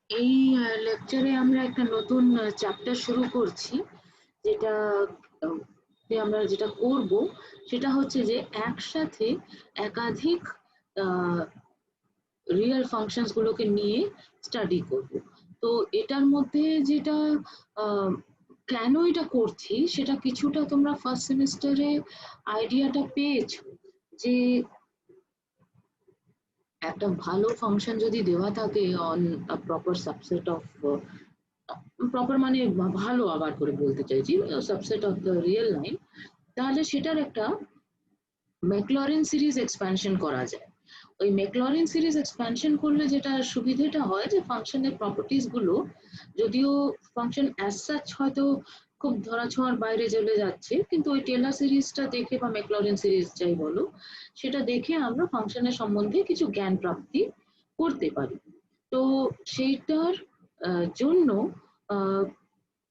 এই লেকচারে আমরা একটা নতুন চ্যাপ্টার শুরু করছি, যেটা আমরা যেটা করব সেটা হচ্ছে যে একসাথে একাধিক রিয়েল ফাংশনস গুলোকে নিয়ে স্টাডি করব। তো এটার মধ্যে যেটা আহ, কেন এটা করছি সেটা কিছুটা তোমরা ফার্স্ট সেমিস্টারে আইডিয়াটা পেয়েছো, যে একটা ভালো ফাংশন যদি দেওয়া থাকে on proper subset of, proper মানে ভালো, আবার করে বলতে চাইছি, subset of the real line, তাহলে সেটার একটা ম্যাকলরিন সিরিজ এক্সপ্যানশন করা যায়। ওই ম্যাকলরিন সিরিজ এক্সপ্যানশন করলে যেটা সুবিধাটা হয় যে ফাংশনের প্রপার্টিজ গুলো, যদিও ফাংশন অ্যাজ সাচ হয়তো খুব ধরাছোঁয়ার বাইরে চলে যাচ্ছে, কিন্তু ওই টেলর সিরিজটা দেখে বা ম্যাকলরিন সিরিজ যাই বলো, সেটা দেখে আমরা ফাংশনের সম্বন্ধে কিছু জ্ঞান প্রাপ্তি করতে পারি। তো সেইটার জন্য আহ,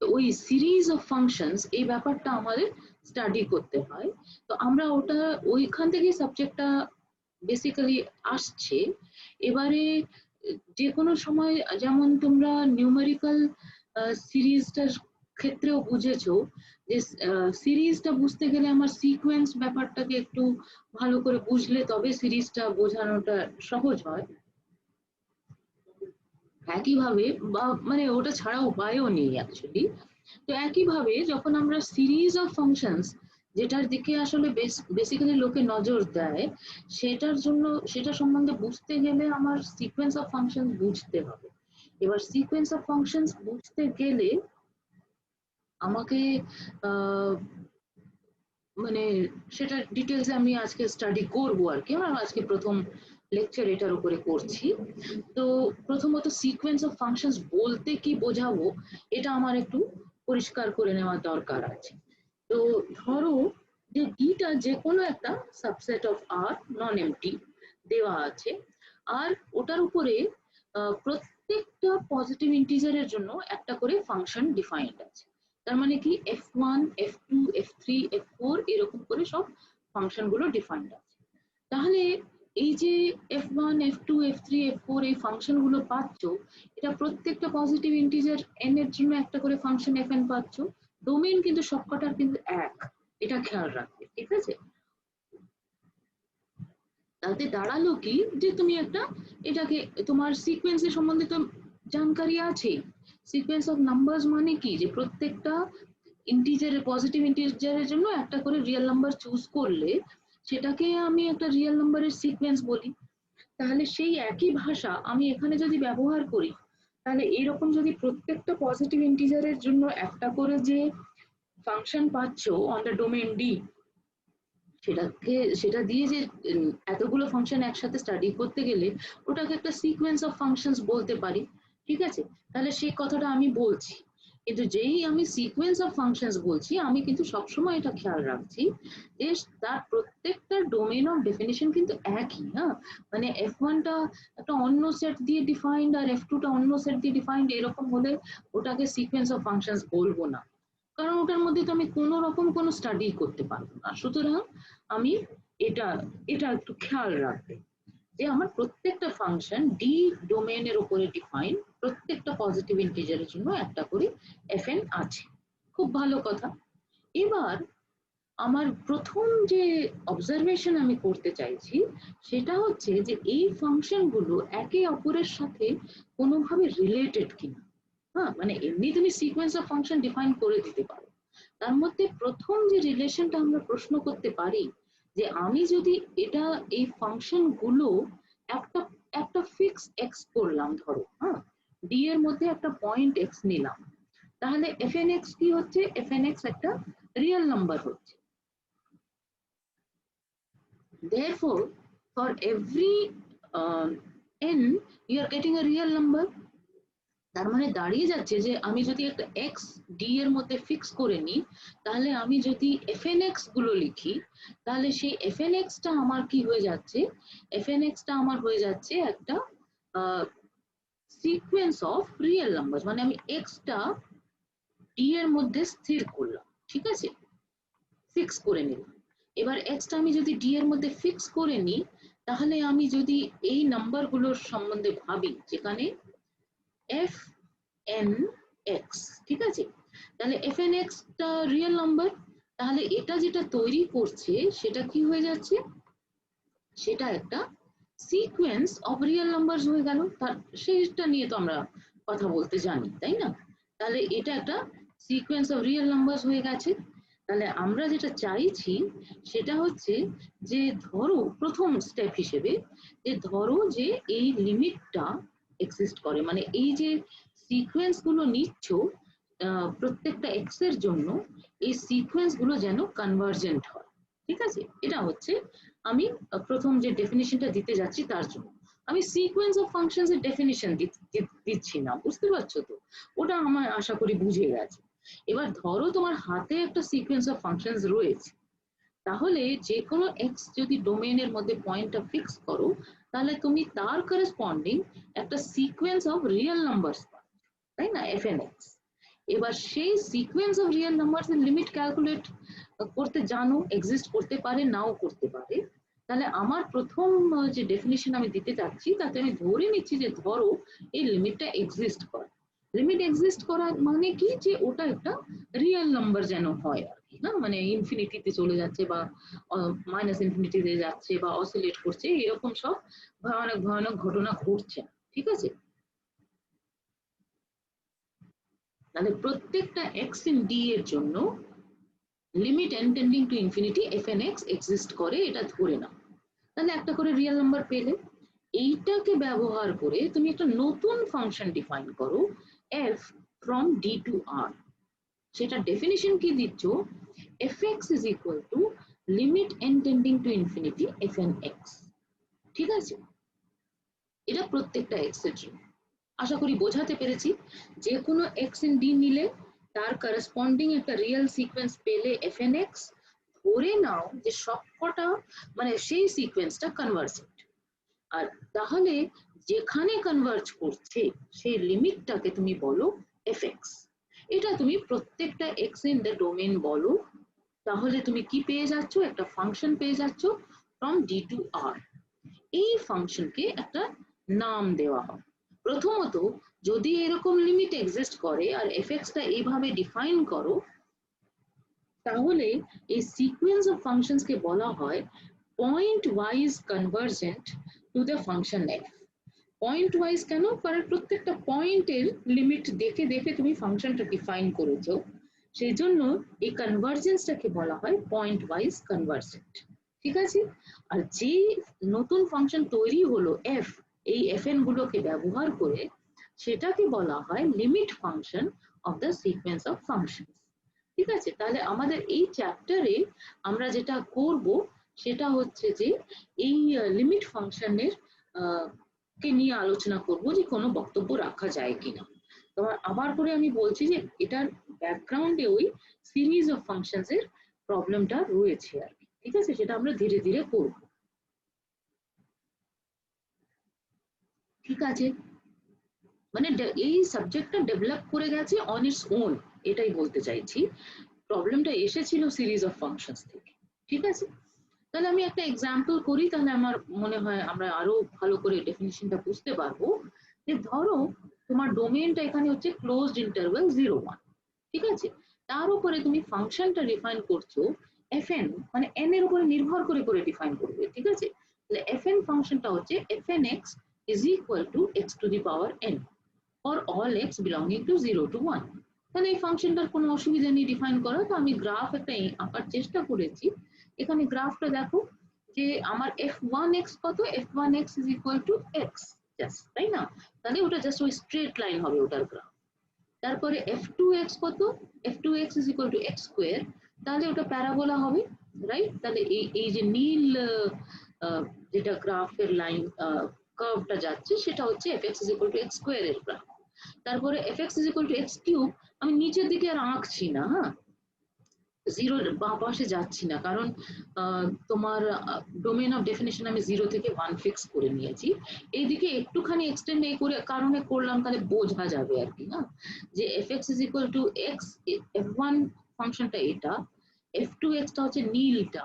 ওই সিরিজ অফ ফাংশনস এই ব্যাপারটা আমাদের স্টাডি করতে হয়। তো আমরা ওটা ওইখান থেকে সাবজেক্টটা বেসিক্যালি আসছে। এবারে যে কোনো সময় যেমন তোমরা নিউমেরিক্যাল সিরিজটার ক্ষেত্রেও বুঝেছো যে সিরিজটা বুঝতে গেলে আমার সিকোয়েন্স ব্যাপারটাকে একটু ভালো করে বুঝলে তবে সিরিজটা বোঝানোটা সহজ হয়। একইভাবে বা মানে ওটা ছাড়া উপায়ও নেই অ্যাকচুয়ালি। তো একইভাবে যখন আমরা সিরিজ অফ ফাংশনস, যেটার দিকে আসলে বেসিক্যালি লোকে নজর দেয়, সেটার জন্য সেটা সম্বন্ধে বুঝতে গেলে আমার সিকোয়েন্স অফ ফাংশন বুঝতে হবে। এবার সিকোয়েন্স অফ ফাংশনস বুঝতে গেলে আমাকে আহ, মানে সেটা ডিটেলসে আমি আজকে স্টাডি করব আর কি, আমরা আজকে প্রথম লেকচার এটার উপরে করছি। তো প্রথমত সিকোয়েন্স অফ ফাংশনস বলতে কি বোঝাবো এটা আমার একটু পরিষ্কার করে নেওয়া দরকার আছে। তো ধরো যে ডিটা যে কোনো একটা subset of R non empty দেওয়া আছে, আর ওটার উপরে প্রত্যেকটা পজিটিভ ইন্টিজারের জন্য একটা করে ফাংশন ডিফাইন্ড আছে। তার মানে কি f1 f2 f3 f4 এরকম করে সব ফাংশন গুলো ডিফাইন্ড আছে। তাহলে এই যে f1 f2 f3 f4 এই ফাংশন গুলো পাচ্ছ, এটা প্রত্যেকটা পজিটিভ ইন্টিজার n এর জন্য একটা করে ফাংশন fn পাচ্ছ। ডোমেইন কিন্তু সবকটার কিন্তু এক, এটা খেয়াল রাখবে, ঠিক আছে? তাতে দাঁড়ালো কি যে তুমি একটা এটাকে তোমার সিকোয়েন্সের সম্বন্ধে তো জানকারি আছে। সিকোয়েন্স অফ নাম্বারস মানে কি, যে প্রত্যেকটা ইন্টিজারের পজিটিভ ইন্টিজারের জন্য একটা করে রিয়েল নাম্বার চুজ করলে সেটাকে আমি একটা রিয়েল নাম্বারের সিকোয়েন্স বলি। তাহলে সেই একই ভাষা আমি এখানে যদি ব্যবহার করি, তাহলে এইরকম যদি প্রত্যেকটা পজিটিভ ইন্টিজারের জন্য একটা করে যে ফাংশন পাচ্ছ অন দ্য ডোমেন ডি, সেটাকে সেটা দিয়ে যে এতগুলো ফাংশন একসাথে স্টাডি করতে গেলে ওটাকে একটা সিকোয়েন্স অফ ফাংশনস বলতে পারি, ঠিক আছে? তাহলে সেই কথাটা আমি বলছি, কিন্তু যেই আমি সিকোয়েন্স অফ ফাংশনস বলছি আমি কিন্তু সবসময় এটা খেয়াল রাখছি যে তার প্রত্যেকটা ডোমেন অফ ডেফিনিশন কিন্তু একই, হ্যাঁ। মানে f1টা একটা অন্য সেট দিয়ে ডিফাইন্ড আর f2টা অন্য সেট দিয়ে ডিফাইন্ড এরকম হলে ওটাকে সিকোয়েন্স অফ ফাংশনস বলবো না, কারণ ওটার মধ্যে তো আমি কোনো রকম কোনো স্টাডি করতে পারবো না। সুতরাং আমি এটা এটা একটু খেয়াল রাখবে যে আমার প্রত্যেকটা ফাংশন ডি ডোমেনের উপরে ডিফাইন, প্রত্যেকটা পজিটিভ ইন্টিজারের জন্য একটা করে fn আছে। খুব ভালো কথা। এবার আমার প্রথম যে অবজারভেশন আমি করতে চাইছি সেটা হচ্ছে যে এই ফাংশন গুলো একে অপরের সাথে কোনোভাবে রিলেটেড কিনা। হ্যাঁ, মানে এমনি তুমি সিকোয়েন্স অফ ফাংশন ডিফাইন করে দিতে পারো, তার মধ্যে প্রথম যে রিলেশনটা আমরা প্রশ্ন করতে পারি যে আমি যদি এটা এই ফাংশন গুলো একটা একটা ফিক্স এক্স করলাম, ধরো হ্যাঁ, ডি এর মধ্যে একটা পয়েন্ট এক্স নিলাম, তাহলে fn x কি হচ্ছে, fn x একটা রিয়েল নাম্বার হচ্ছে। Therefore, for every n, you are getting a real number. তার মানে দাঁড়িয়ে যাচ্ছে যে আমি যদি একটা x d এর মধ্যে ফিক্স করে নিই, তাহলে আমি যদি fnx গুলো লিখি, তাহলে সেই fnx টা আমার কি হয়ে যাচ্ছে, fnx টা আমার হয়ে যাচ্ছে একটা সিকোয়েন্স অফ রিয়েল নাম্বার। মানে আমি x টা d এর মধ্যে স্থির করলাম, ঠিক আছে, ফিক্স করে নিলাম। এবার এক্সটা আমি যদি ডি এর মধ্যে ফিক্স করে নিই, তাহলে আমি যদি এই নাম্বারগুলোর সম্বন্ধে ভাবি, যেখানে এফ এন এক্স, ঠিক আছে? তাহলে F N extra real number, তাহলে এটা যেটা তৈরি করছে সেটা কি হয়ে যাচ্ছে, সেটা একটা সিকোয়েন্স অফ রিয়েল নাম্বার হয়ে গেল। তার সেটা নিয়ে তো আমরা কথা বলতে জানি, তাই না? তাহলে এটা একটা সিকোয়েন্স অফ রিয়েল নাম্বার হয়ে গেছে। তাহলে আমরা যেটা চাইছি সেটা হচ্ছে যে ধরো প্রথম স্টেপ হিসেবে, যে ধরো যে এই লিমিটটা এক্সিস্ট করে, মানে এই যে সিকোয়েন্স গুলো নিচ্ছ প্রত্যেকটা এক্স এর জন্য, এই সিকোয়েন্স গুলো যেন কনভার্জেন্ট হয়, ঠিক আছে? এটা হচ্ছে আমি প্রথম যে ডেফিনিশনটা দিতে যাচ্ছি তার জন্য। আমি সিকোয়েন্স অফ ফাংশনস এর ডেফিনিশন দিচ্ছি না, বুঝতে পারছো তো? ওটা আমার আশা করি বুঝে গেছে। এবার ধরো তোমার হাতে একটা সিকোয়েন্স অফ ফাংশনস রয়েছে, তাহলে যে কোনো এক্স যদি ডোমেইনের মধ্যে পয়েন্টটা ফিক্স করো, তাহলে তুমি তার করেসপন্ডিং একটা সিকোয়েন্স অফ রিয়েল নাম্বারস পাবে, তাই না? F N x. এবার সেই সিকোয়েন্স অফ রিয়েল নাম্বারস এর লিমিট ক্যালকুলেট করতে জানো, এক্সিস্ট করতে পারে নাও করতে পারে। তাহলে আমার প্রথম যে ডেফিনিশন আমি দিতে চাচ্ছি তাতে আমি ধরে নিচ্ছি যে ধরো এই লিমিটটা এক্সিস্ট করে। লিমিট এক্সিস্ট করা মানে কি, যে ওটা একটা রিয়েল নাম্বার যেন হয় আর কি, না মানে ইনফিনিটিতে চলে যাচ্ছে বা মাইনাস ইনফিনিটিতে যাচ্ছে বা অসিলেট করছে, এরকম সব ভয়ানক ভয়ানক ঘটনা ঘটছে, ঠিক আছে? তাহলে প্রত্যেকটা এক্স ইন ডি এর জন্য limit n tending to infinity F N x exist করে, এটা ধরে নাও। তাহলে একটা করে রিয়েল নাম্বার পেলে, এইটাকে ব্যবহার করে তুমি একটা নতুন ফাংশন ডিফাইন করো, এফ ফ্রম ডি টু আর। সেটা ডেফিনিশন কি দিচ্ছ, F x is equal to limit n tending to infinity F N x, ঠিক আছে? এটা প্রত্যেকটা এক্স এর জন্য। আশা করি বোঝাতে পেরেছি। যে কোনো এক্স ইন ডি নিলে তার করেসপন্ডিং একটা রিয়েল সিকোয়েন্স পেলে এফ এন এক্স, ধরে নাও যে সবকটা মানে সেই সিকোয়েন্সটা কনভার্জেন্ট। আর তাহলে যেখানে কনভার্জ করছে সেই লিমিটটাকে তুমি বলো এফ এক্স। এটা তুমি প্রত্যেকটা এক্স ইন দ্য ডোমেন বলো, তাহলে তুমি কি পেয়ে যাচ্ছ, একটা ফাংশন পেয়ে যাচ্ছ ফ্রম ডি টু আর। এই ফাংশনকে একটা নাম দেওয়া হয়। প্রথমত, যদি এরকম লিমিট এক্সিস্ট করে আর এফএক্সটা এইভাবে ডিফাইন করো, তাহলে এই সিকোয়েন্স অফ ফাংশনসকে বলা হয় point wise convergent to the function F. Point wise কেন? কারণ প্রত্যেকটা পয়েন্টের লিমিট দেখে দেখে তুমি ফাংশনটা ডিফাইন করেছো, সেই জন্য এই কনভার্জেন্সটাকে বলা হয় পয়েন্ট ওয়াইজ কনভার্জেন্ট, ঠিক আছে? আর যে নতুন ফাংশন তৈরি হলো এফ, এই এফ এন গুলোকে ব্যবহার করে, সেটাকে বলা হয় limit function of the sequence of function, ঠিক আছে? তাহলে আমাদের এই চ্যাপ্টারে আমরা যেটা করব সেটা হচ্ছে যে এই লিমিট ফাংশনের কে নিয়ে আলোচনা করব, যে কোনো বক্তব্য রাখা যায় কিনা। তোমার আবার করে আমি বলছি যে এটার ব্যাকগ্রাউন্ডে ওই সিরিজ অফ ফাংশনস এর প্রবলেমটা রয়েছে আর কি, ঠিক আছে? সেটা আমরা ধীরে ধীরে করব, ঠিক আছে? মানে এই সাবজেক্টটা ডেভেলপ করে গেছে অন ইটস ওন, এটাই বলতে চাইছি। প্রবলেমটা এসেছিল সিরিজ অফ ফাংশনস থেকে, ঠিক আছে? তাহলে আমি একটা এক্সাম্পল করি, তাহলে আমার মনে হয় আমরা আরো ভালো করে ডেফিনিশনটা বুঝতে পারবো। যে ধরো তোমার ডোমেইনটা এখানে হচ্ছে ক্লোজড ইন্টারভ্যাল 0 1, ঠিক আছে? তার উপরে তুমি ফাংশনটা ডিফাইন করছো এফ এন, মানে এন এর উপরে নির্ভর করে করে ডিফাইন করবে, ঠিক আছে? তাহলে এফ এন ফাংশনটা হচ্ছে F N x is equal to x to the power N for all x belonging to 0 to 1। তাহলে এই ফাংশনটার কোনো অসুবিধা নেই ডিফাইন করা। তো আমি গ্রাফ একটা আঁকার চেষ্টা করেছি। এখানে গ্রাফটা দেখো যে আমার এফ ওয়ান এক্স কত, F one x is equal to x just, তাই না? তাহলে ওটা জাস্ট ওই স্ট্রেট লাইন হবে ওটার গ্রাফ। তারপরে এফ টু এক্স কত, f to x is equal to x square, তাহলে ওটা প্যারাবোলা হবে, রাইট? তাহলে এই এই যে নীল যেটা গ্রাফের লাইন কার্ভটা যাচ্ছে সেটা হচ্ছে F x is equal to x square এর গ্রাফ। তারপরে F x is equal to x cube, আমি নিচের দিকে আর আঁকছি না, হ্যাঁ, জিরোর বাঁ পাশে যাচ্ছি না, কারণ তোমার ডোমেন অফ ডেফিনেশন আমি 0 থেকে 1 ফিক্স করে নিয়েছি। এইদিকে একটুখানি এক্সটেন্ড এই করে কারণে করলাম, তাহলে বোঝা যাবে আর কি, না যে F x is equal to x, F one ফাংশনটা এটা, এফ টু এক্সটা হচ্ছে নীলটা,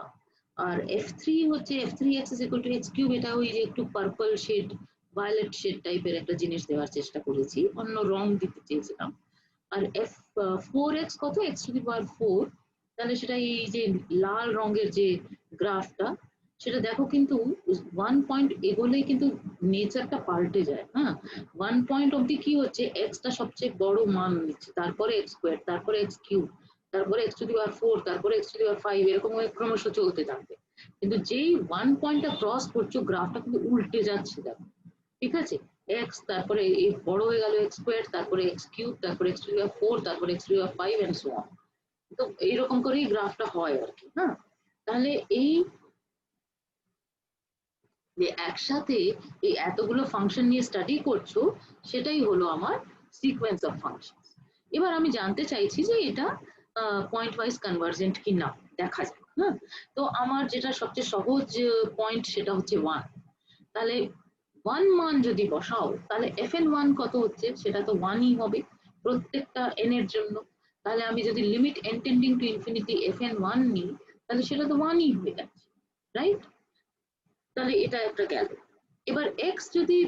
আর এফ থ্রি হচ্ছে F three x is equal to x cube, এটা ওই যে একটু পার্পল শেড ভায়োলেট শেড টাইপের একটা জিনিস দেওয়ার চেষ্টা করেছি, অন্য রং দিতে চেয়েছিলাম। আর f4x কত, x টু দি পাওয়ার 4, তাহলে সেটা এই যে লাল রঙের যে গ্রাফটা, সেটা দেখো কিন্তু 1 পয়েন্ট এগোলেই কিন্তু নেচারটা পাল্টে যায়। হ্যাঁ, 1 পয়েন্ট অব্দি কি হচ্ছে, এক্সটা সবচেয়ে বড় মান নিচ্ছে, তারপরে এক্স স্কোয়ার, তারপরে এক্স কিউব, তারপরে এক্স টু দি পাওয়ার 4, তারপরে এক্স টু দি পাওয়ার 5, এরকম হয়ে ক্রমশ চলতে থাকবে। কিন্তু যেই 1 পয়েন্টটা ক্রস করছো, গ্রাফটা কিন্তু উল্টে যাচ্ছে দেখো। ঠিক আছে, এক্স, তারপরে এই বড় হয়ে গেল এক্স স্কোয়ার, তারপরে এক্স কিউব, তারপরে এক্স টু দি পাওয়ার 4, তারপরে x to the power 5 and so on. তো এইরকম করেই গ্রাফটা হয় আর কি। হ্যাঁ, তাহলে এই যে একসাথে এই এতগুলো ফাংশন নিয়ে স্টাডি করছো, সেটাই হলো আমার সিকোয়েন্স অফ ফাংশন। এবার আমি জানতে চাইছি যে এটা পয়েন্ট ওয়াইজ কনভার্জেন্ট কি না, দেখা যাক। হ্যাঁ, তো আমার যেটা সবচেয়ে সহজ পয়েন্ট সেটা হচ্ছে 1। তাহলে 1 মান যদি বসাও, তাহলে fn1 কত হচ্ছে, সেটা তো 1ই হবে প্রত্যেকটা n এর জন্য। তাহলে আমি যদি limit n tending to infinity fn1 নিই, তাহলে সেটা তো 1ই হয়ে যাচ্ছে, রাইট? তাহলে এটা একটা গেল। এবার x যদি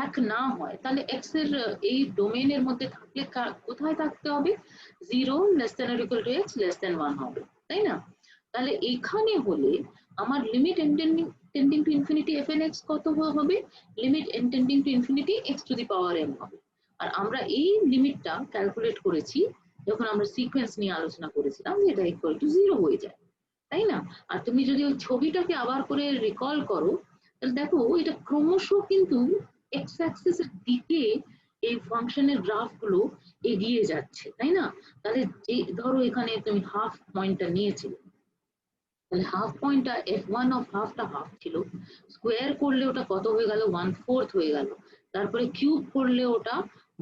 1 না হয়, তাহলে x এর এই ডোমেইনের মধ্যে থাকলে কোথায় থাকতে হবে, 0 less than or equal two x less than 1 হবে, তাই না? তাহলে এখানে হলে আমার limit n tending to infinity fnx কত হবে, limit n tending to infinity x to the power n হবে। আর আমরা এই লিমিটটা ক্যালকুলেট করেছি যখন আমরা সিকোয়েন্স নিয়ে আলোচনা করেছিলাম, যেটা ইকুয়াল টু 0 হয়ে যায়, তাই না? আর তুমি যদি ওই ছবিটাকে আবার করে রিকল করো, তাহলে দেখো এটা ক্রমশ কিন্তু এক্স অ্যাক্সিস এর দিকে এই ফাংশনের গ্রাফ গুলো এগিয়ে যাচ্ছে, তাই না? তাহলে যে ধরো এখানে তুমি হাফ পয়েন্টটা নিয়েছিলে, তাহলে হাফ পয়েন্টটা f1 অফ হাফটা হাফ ছিল, স্কোয়ার করলে ওটা কত হয়ে গেল, 1/4 হয়ে গেল, তারপরে কিউব করলে ওটা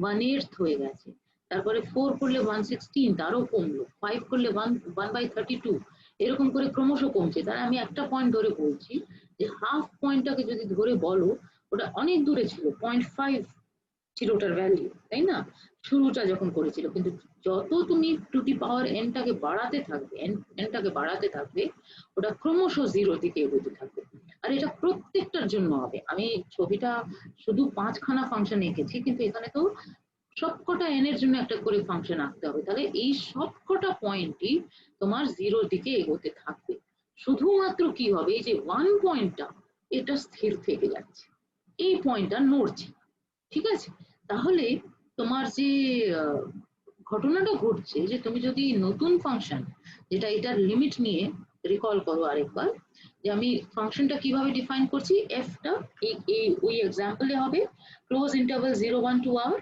1/8 হয়ে গেছে, তারপরে 4 করলে 1/16, তারও কমলো, 5 করলে 1/32, এরকম করে ক্রমশ কমছে। তাহলে আমি একটা পয়েন্ট ধরে বলছি যে হাফ পয়েন্টটাকে যদি ধরে বলো, ওটা অনেক দূরে ছিল, 0.5 ছিল ওটার ভ্যালু, তাই না, শুরুটা যখন করেছিল। কিন্তু যত তুমি টু দি পাওয়ার এনটাকে বাড়াতে থাকবে, এনটাকে বাড়াতে থাকবে, ওটা ক্রমশ 0 দিকে এগোতে থাকবে। আর এটা প্রত্যেকটার জন্য হবে। আমি ছবিটা শুধু 5খানা ফাংশন এঁকেছি, কিন্তু এখানে তো সবকটা এন এর জন্য একটা করে ফাংশন আঁকতে হবে। তাহলে এই সবকটা পয়েন্টই তোমার 0 দিকে এগোতে থাকবে। শুধুমাত্র কি হবে, এই যে 1 পয়েন্টটা, এটা স্থির থেকে যাচ্ছে, এই পয়েন্টটা নড়ছে, ঠিক আছে? তাহলে তোমার যে ঘটনাটা ঘটছে, যে তুমি যদি নতুন ফাংশন, যেটা এটার লিমিট নিয়ে রিকল করো আরেকবার, যে আমি ফাংশনটা কিভাবে ডিফাইন করছি, এফটা এই ওই এক্সাম্পলে হবে ক্লোজ ইন্টারভাল 0 1 2 আওয়ার,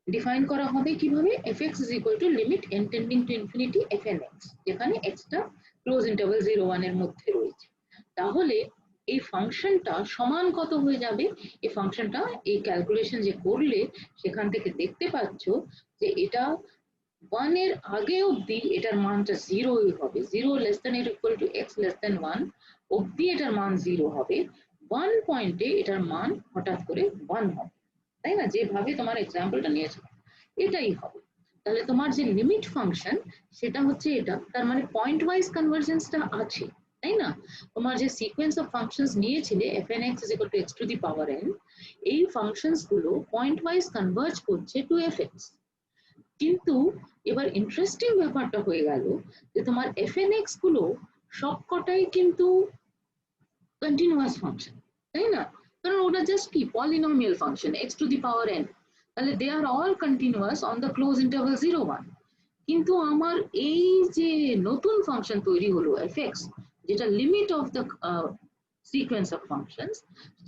ডিফাইন করা হবে কিভাবে, fx is equal to limit n tending to infinity fnx, যেখানে x টা ক্লোজ ইন্টারভাল 0 1 এর মধ্যে রয়েছে। তাহলে এই ফাংশনটা সমান কত হয়ে যাবে, এই ফাংশনটা এই ক্যালকুলেশন যে করলে সেখান থেকে দেখতে পাচ্ছ যে এটা 1 এর আগে অবধি এটার মানটা 0ই হবে, 0 লেস দ্যান এর equal to x less than 1 অবধি এটার মান 0 হবে, 1 পয়েন্টে এটার মান হঠাৎ করে 1 হবে, তাই না? যেভাবে তোমার এক্সাম্পলটা নিয়েছো এটাই হবে। তাহলে তোমার যে লিমিট ফাংশন সেটা হচ্ছে এটা, তার মানে পয়েন্ট ওয়াইজ কনভার্জেন্সটা আছে, তাই না? তোমার যে সিকোয়েন্স অফ ফাংশনস নিয়েছিলে fnx is equal to x to the power n, এই ফাংশনস গুলো পয়েন্ট ওয়াইজ কনভার্জ করছে টু fx। কিন্তু এবার ইন্টারেস্টিং ব্যাপারটা হয়ে গেল যে তোমার fnx গুলো সবকটাই কিন্তু কন্টিনিউয়াস ফাংশন, তাই না? কারণ ওটা জাস্ট কি polynomial function x to the power n, তাহলে they are all continuous on the close interval 0 1। কিন্তু আমার এই যে নতুন ফাংশন তৈরি হলো fx, যেটা limit of the sequence of functions,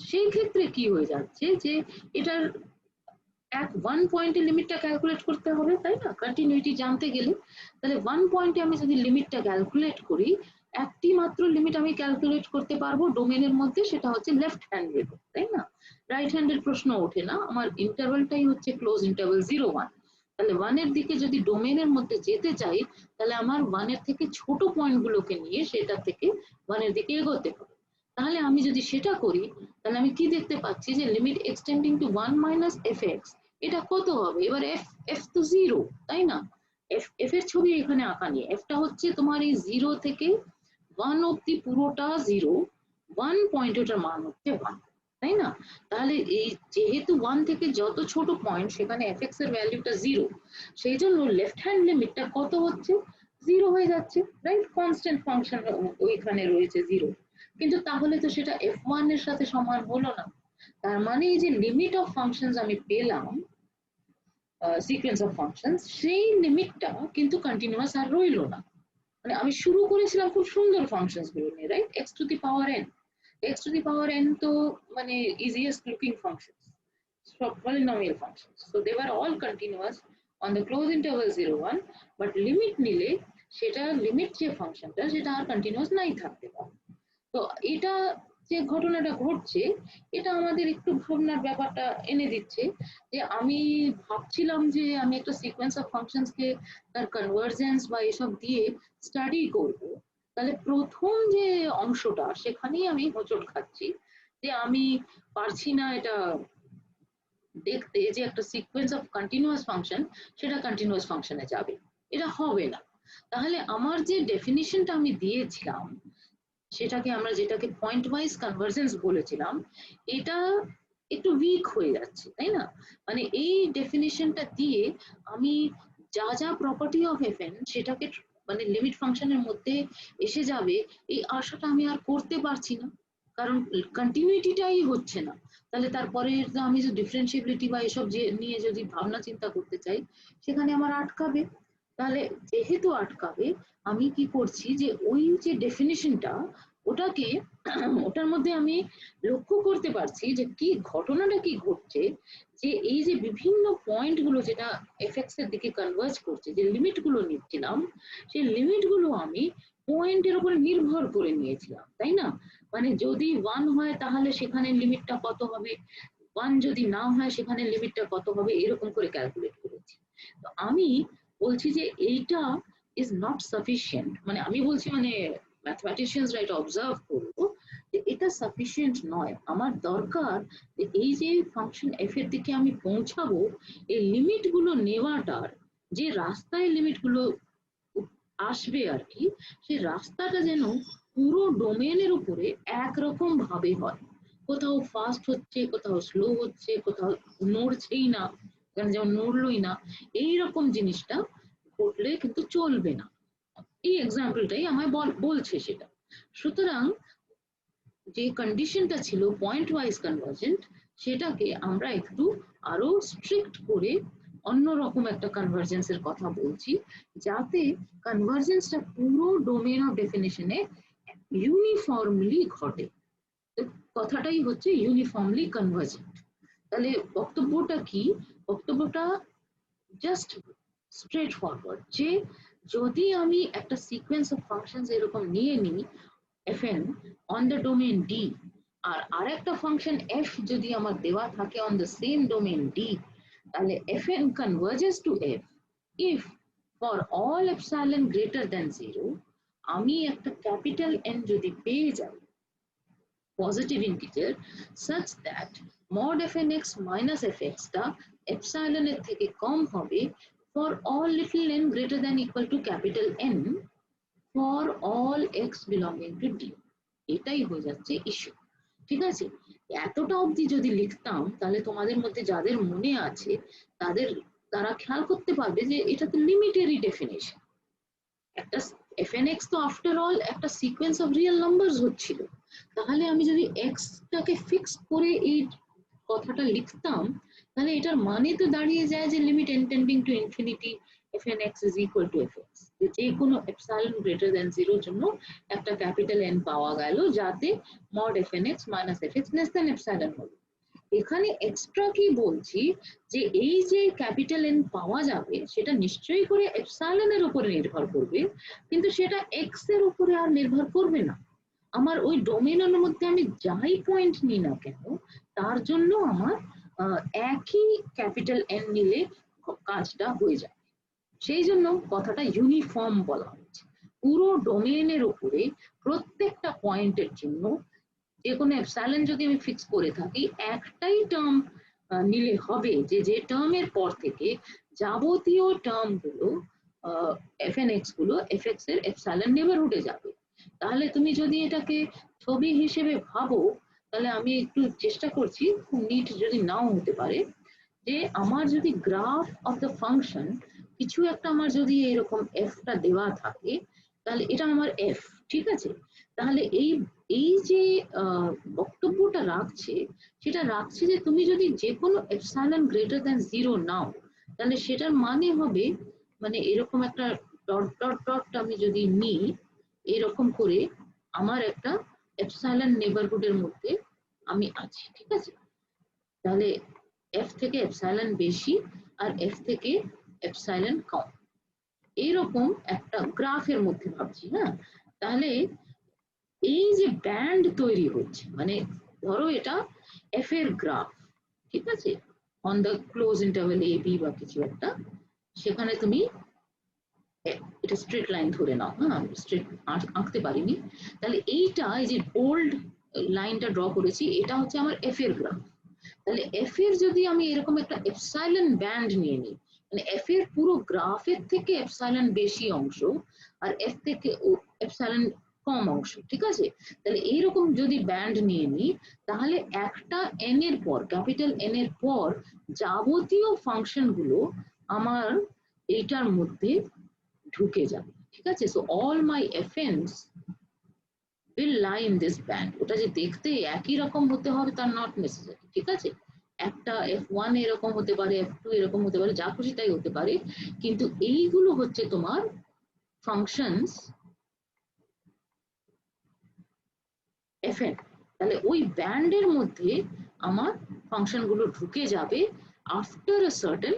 সেই ক্ষেত্রে কি হয়ে যাচ্ছে যে এটার 1 পয়েন্টে লিমিটটা ক্যালকুলেট করতে হবে, তাই না, কন্টিনিউইটি জানতে গেলে। তাহলে 1 পয়েন্টে আমি যদি লিমিটটা ক্যালকুলেট করি, একটি মাত্র লিমিট আমি ক্যালকুলেট করতে পারবো ডোমেনের মধ্যে, সেটা হচ্ছে লেফট হ্যান্ডেড, তাই না? রাইট হ্যান্ডের প্রশ্ন ওঠে না, আমার ইন্টারভালটাই হচ্ছে ক্লোজ ইন্টারভাল 0 1। তাহলে 1 এর দিকে যদি ডোমেনের মধ্যে যেতে চাই, তাহলে আমার 1 এর থেকে ছোট পয়েন্টগুলোকে নিয়ে সেটা থেকে 1 এর দিকে এগোতে হবে। তাহলে আমি যদি সেটা করি, তাহলে আমি কি দেখতে পাচ্ছি যে limit extending to 1 minus fx, এটা কত হবে, এবার f তো 0, তাই না? f এর ছবি এখানে আঁকা নেই, fটা হচ্ছে তোমার এই 0 থেকে 1 অব্দি পুরোটা 0, 1 পয়েন্ট ওটার মান হচ্ছে 1, তাই না? তাহলে এই যেহেতু 1 থেকে যত ছোট পয়েন্ট সেখানে fx এর ভ্যালুটা 0, সেই জন্য লেফট হ্যান্ড লিমিটটা কত হচ্ছে? 0 হয়ে যাচ্ছে, রাইট? কনস্ট্যান্ট ফাংশন ওইখানে রয়েছে 0, কিন্তু তাহলে তো সেটা f1 এর সাথে সমান হলো না। তার মানে এই যে লিমিট অফ ফাংশনস আমি পেলাম, সিকোয়েন্স অফ ফাংশনস, সেই লিমিটটা কিন্তু কন্টিনিউয়াস আর রইলো না। মানে আমি শুরু করেছিলাম খুব সুন্দর ফাংশনস গুলো নিয়ে, right? x to the power n, x to the power n তো মানে easiest looking functions, সব polynomial functions, so they were all continuous on the closed interval 0 1, but limit নিলে সেটা লিমিট যে ফাংশনটা সেটা আর কন্টিনিউয়াস নাই থাকতে পারে। তো এটা যে ঘটনাটা ঘটছে, এটা আমাদের একটু ভাবনার ব্যাপারটা এনে দিচ্ছে, যে আমি ভাবছিলাম যে আমি একটা সিকোয়েন্স অফ ফাংশনস কে তার কনভার্জেন্স বা এসব দিয়ে স্টাডি করব, তাহলে প্রথম যে অংশটা সেখানেই আমি হোঁচট খাচ্ছি, যে আমি পারছি না এটা দেখতে যে একটা সিকোয়েন্স অফ কন্টিনিউয়াস ফাংশন সেটা কন্টিনিউয়াস ফাংশনে যাবে, এটা হবে না। তাহলে আমার যে ডেফিনিশনটা আমি দিয়েছিলাম, সেটাকে আমরা যেটাকে পয়েন্ট ওয়াইজ কনভার্জেন্স বলেছিলাম, এটা একটু উইক হয়ে যাচ্ছে, তাই না? মানে এই ডেফিনিশনটা দিয়ে আমি যা যা প্রপার্টি অফ এফএন সেটাকে মানে লিমিট ফাংশনের মধ্যে এসে যাবে, এই আশাটা আমি আর করতে পারছি না, কারণ কন্টিনিউটিটাই হচ্ছে না। তাহলে তারপরে আমি যে ডিফারেন্সিবিলিটি বা এসব যে নিয়ে যদি ভাবনা চিন্তা করতে চাই, সেখানে আমার আটকাবে। তাহলে যেহেতু আটকাবে, আমি কি করছি যে ওই যে ডেফিনিশনটা, ওটাকে ওটার মধ্যে আমি লক্ষ্য করতে পারছি যে কি ঘটনাটা কি ঘটছে, যে এই যে বিভিন্ন পয়েন্ট গুলো যেটা এফএক্স এর দিকে কনভার্জ করছে, যে লিমিট গুলো নিচ্ছিলাম, সেই লিমিট গুলো আমি পয়েন্টের উপরে নির্ভর করে নিয়েছিলাম, তাই না? মানে যদি 1 হয় তাহলে সেখানে লিমিটটা কত হবে, 1 যদি না হয় সেখানে লিমিটটা কত হবে, এরকম করে ক্যালকুলেট করেছি। তো আমি বলছি যে এইটা ইজ নট সাফিসিয়েন্ট, মানে আমি বলছি মানে ম্যাথমেটিশিয়ানসরা এটা অবজার্ভ করবো যে এটা সাফিসিয়েন্ট নয়। আমার দরকার যে এই যে ফাংশন এফ এর দিকে আমি পৌঁছাবো, এই লিমিট গুলো নেওয়াটার যে রাস্তায় লিমিট গুলো আসবে আর কি, সেই রাস্তাটা যেন পুরো ডোমেনের উপরে একরকম ভাবে হয়, কোথাও ফাস্ট হচ্ছে, কোথাও স্লো হচ্ছে, কোথাও নড়ছেই না, এখানে যেমন নড়লই না, এইরকম জিনিসটা ঘটলে কিন্তু চলবে না। এই এক্সাম্পলটাই আমায় বলছে সেটা। সুতরাং যে কন্ডিশনটা ছিল পয়েন্ট ওয়াইজ কনভার্জেন্ট, সেটাকে আমরা একটু আরো স্ট্রিক্ট করে অন্যরকম একটা কনভার্জেন্সের কথা বলছি, যাতে কনভার্জেন্সটা পুরো ডোমেন অফ ডেফিনিশনে ইউনিফর্মলি ঘটে। কথাটাই হচ্ছে ইউনিফর্মলি কনভার্জেন্ট। তাহলে বক্তব্যটা কি? বক্তব্যটা জাস্ট স্ট্রেট ফরওয়ার্ড, যে যদি আমি একটা সিকোয়েন্স অফ ফাংশনস এরকম নিয়ে নিই fn on the domain d, আর আরেকটা ফাংশন f যদি আমার দেওয়া থাকে on the same domain d, তাহলে fn converges to f if for all epsilon greater than 0 আমি একটা ক্যাপিটাল n যদি পেয়ে যাই positive integer such that mod fnx minus fx টা epsilon এর থেকে কম হবে for all little n greater than equal to capital N for all x belonging to d, এটাই হয়ে যাচ্ছে ইস্যু। ঠিক আছে? এতটা অবধি যদি লিখতাম, তাহলে তোমাদের মধ্যে যাদের মনে আছে তারা খেয়াল করতে পারবে যে এটা তো লিমিটেরই ডেফিনেশন। একটা fnx তো আফটার অল একটা সিকোয়েন্স অফ রিয়েল নাম্বারস হচ্ছিল, তাহলে আমি যদি x টাকে ফিক্স করে এই কথাটা লিখতাম, তাহলে এটার মানে তো দাঁড়িয়ে যায় যে limit n tending to infinity fnx is equal to fx, যে কোনো epsilon greater than 0 জন্য একটা ক্যাপিটাল n পাওয়া গেল, যাতে mod fnx minus fx less than epsilon হবে। এখানে এক্সট্রা কি বলছি, যে এই যে ক্যাপিটাল n পাওয়া যাবে সেটা নিশ্চয়ই করে epsilon এর উপরে নির্ভর করবে, কিন্তু সেটা x এর উপরে আর নির্ভর করবে না। আমার ওই ডোমেনের মধ্যে আমি যাই পয়েন্ট নিই না কেন, তার জন্য আমার একই ক্যাপিটাল n নিলে কাজটা হয়ে যায়। সেই জন্য কথাটা ইউনিফর্ম বলা হচ্ছে, পুরো ডোমেনের উপরে প্রত্যেকটা পয়েন্টের জন্য যে কোনো এপসাইলন যদি আমি ফিক্স করে থাকি, একটাই টার্ম নিলে হবে, যে টার্মের পর থেকে যাবতীয় টার্ম গুলো fnx গুলো fx এর এপসাইলন নেভারহুডে যাবে। তাহলে তুমি যদি এটাকে ছবি হিসেবে ভাবো, তাহলে আমি একটু চেষ্টা করছি, খুব নিট যদি নাও হতে পারে, যে আমার যদি গ্রাফ অফ দ্য ফাংশন কিছু একটা আমার যদি এরকম এফটা দেওয়া থাকে, তাহলে এটা আমার এফ, ঠিক আছে। তাহলে এই এই যে বক্তব্যটা রাখছে, সেটা রাখছে যে তুমি যদি যে কোনো এপসাইলন গ্রেটার দ্যান 0 নাও, তাহলে সেটার মানে হবে, মানে এরকম একটা ডট ডট ডট আমি যদি নিই এরকম করে, আমার একটা এপসাইলন নেবারহুডের মধ্যে আমি আছি, ঠিক আছে। তাহলে এফ থেকে এপসাইলন বেশি আর এফ থেকে এপসাইলন কম, এইরকম একটা গ্রাফের মধ্যে ভাবছি, হ্যাঁ। তাহলে এই যে ব্যান্ড তৈরি হচ্ছে, মানে ধরো এটা এফ এর গ্রাফ, ঠিক আছে, on the close interval A B বা কিছু একটা, সেখানে তুমি এটা স্ট্রেট লাইন ধরে নাও, হ্যাঁ, স্ট্রেট আঁকতে পারিনি। তাহলে এইটা, এই যে বোল্ড লাইনটা ড্র করেছি, এটা হচ্ছে আমার এফ এর গ্রাফ। তাহলে এফ এর যদি আমি এরকম একটা এপসাইলন ব্যান্ড নিয়ে নিই, মানে এফ এর পুরো গ্রাফের থেকে এপসাইলন বেশি অংশ আর এফ থেকে এপসাইলন কম অংশ, ঠিক আছে। তাহলে এইরকম যদি ব্যান্ড নিয়ে নিই, তাহলে একটা এন এর পর, ক্যাপিটাল এন এর পর যাবতীয় ফাংশন গুলো আমার এইটার মধ্যে ঢুকে যাবে, ঠিক আছে। So all my FNs will lie in this band। ওটা যে দেখতে একই রকম হতে হবে তার নট নেসেসারি, ঠিক আছে। একটা F1 এরকম হতে পারে, F2 এরকম হতে পারে, যা খুশি তাই হতে পারে, কিন্তু এইগুলো হচ্ছে তোমার ফাংশনস Fn। তাহলে ওই ব্যান্ডের মধ্যে আমার ফাংশন গুলো ঢুকে যাবে after a certain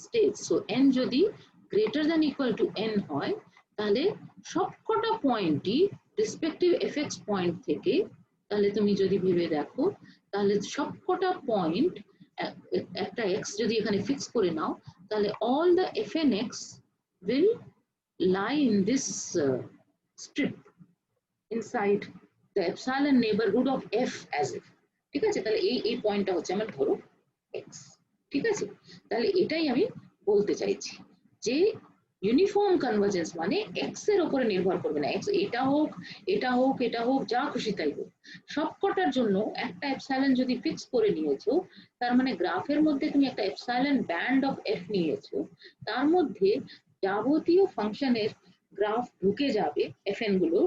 stage. So n যদি greater than equal two n হয়, তাহলে সবকটা পয়েন্টই রেসপেক্টিভ fx পয়েন্ট থেকে, তাহলে তুমি যদি ভেবে দেখো, তাহলে সবকটা পয়েন্ট, একটা x যদি এখানে ফিক্স করে নাও, তাহলে all the fnx will lie in this strip inside the epsilon neighborhood of f as if, ঠিক আছে। তাহলে এই পয়েন্টটা হচ্ছে আমার ধরো x, ঠিক আছে। তাহলে এটাই আমি বলতে চাইছি যে ইউনিফর্ম কনভার্জেন্স মানে এক্স এর উপরে নির্ভর করবে না, এক্স এটা হোক এটা হোক এটা হোক, যা খুশি তাই হোক, সবকটার জন্য একটা এপসাইলন যদি ফিক্স করে নিয়েছো, তার মানে গ্রাফের মধ্যে তুমি একটা এপসাইলন ব্যান্ড অফ এফ নিয়েছো, তার মধ্যে যাবতীয় ফাংশনের গ্রাফ ঢুকে যাবে এফএন গুলো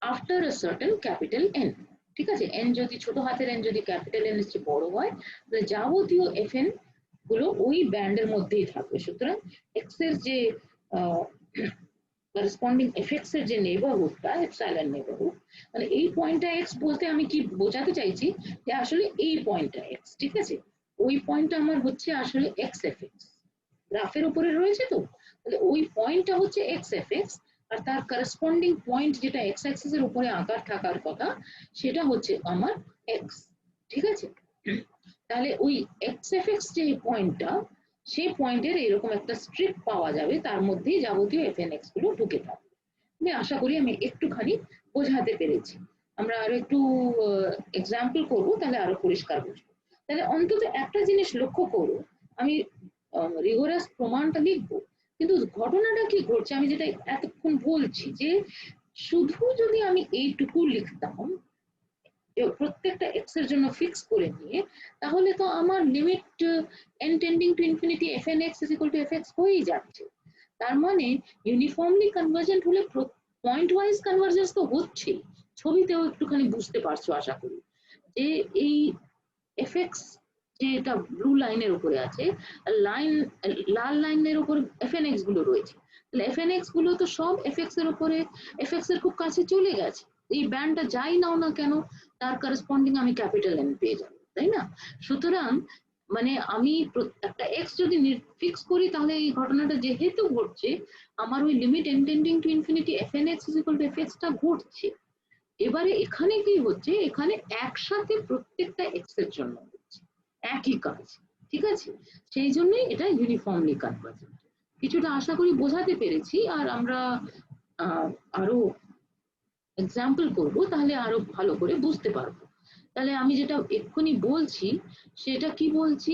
after a certain capital N, ঠিক আছে। এন যদি ছোট হাতের এন যদি ক্যাপিটাল এন এর চেয়ে বড় হয়, তাহলে যাবতীয় এফএন গুলো ওই ব্যান্ডের মধ্যেই থাকবে। সুতরাং এক্স এর যে করসপন্ডিং এফএক্স এর যে নেবারহুডটা এপসাইলন নেবারহুড, মানে এই পয়েন্টটা এক্স বলতে আমি কি বোঝাতে চাইছি, যে আসলে এই পয়েন্টটা এক্স, ঠিক আছে। ওই পয়েন্টটা আমার হচ্ছে আসলে এক্স এফএক্স, গ্রাফের উপরে রয়েছে তো, তাহলে ওই পয়েন্টটা হচ্ছে এক্স এফএক্স, আর তার করসপন্ডিং পয়েন্ট যেটা এক্স অ্যাক্সিস এর উপরে আকার থাকার কথা, সেটা হচ্ছে আমার এক্স, ঠিক আছে। তাহলে ওই এক্স এফএক্স যে পয়েন্টটা, সেই পয়েন্টের এরকম একটা স্ট্রিপ পাওয়া যাবে, তার মধ্যেই যাবতীয় এফএনএক্স গুলো ঢুকে থাকবে। আমি আশা করি আমি একটুখানি বোঝাতে পেরেছি। আমরা আরো একটু এক্সাম্পল করবো, তাহলে আরো পরিষ্কার বুঝবো। তাহলে অন্তত একটা জিনিস লক্ষ্য করো, আমি রিগোরাস প্রমাণটা লিখবো, কিন্তু ঘটনাটা কি ঘটছে আমি যেটা এতক্ষণ বলছি, যে শুধু যদি আমি এইটুকু লিখতাম প্রত্যেকটা এক্স এর জন্য ফিক্স করে নিয়ে, তাহলে তো আমার limit n tending to infinity fnx is equal to fx হয়েই যাচ্ছে। তার মানে ইউনিফর্মলি কনভার্জেন্ট হলে পয়েন্ট ওয়াইজ কনভার্জেন্স তো হচ্ছেই। ছবিতেও একটুখানি বুঝতে পারছো আশা করি, যে এই fx যে এটা ব্লু লাইনের উপরে আছে, লাইন লাল লাইনের উপরে fnx গুলো রয়েছে, তাহলে fnx গুলো তো সব fx এর উপরে, fx এর খুব কাছে চলে গেছে। এই ব্যান্ডটা যাই নাও না কেন, তার করসপন্ডিং আমি ক্যাপিটাল এন পেয়ে যাবো, তাই না। সুতরাং মানে আমি একটা এক্স যদি ফিক্স করি, তাহলে এই ঘটনাটা যেহেতু ঘটছে, আমার ওই limit n tending to infinity fnx is equal to fx টা ঘটছে। এবারে এখানে কি হচ্ছে, এখানে একসাথে প্রত্যেকটা এক্স এর জন্য হচ্ছে একই কাজ, ঠিক আছে। সেই জন্যই এটা ইউনিফর্মলি কনভার্জেন্ট। কিছুটা আশা করি বোঝাতে পেরেছি, আর আমরা আরো এক্সাম্পল করব, তাহলে আরো ভালো করে বুঝতে পারবো। তাহলে আমি যেটা এক্ষুনি বলছি সেটা কি বলছি,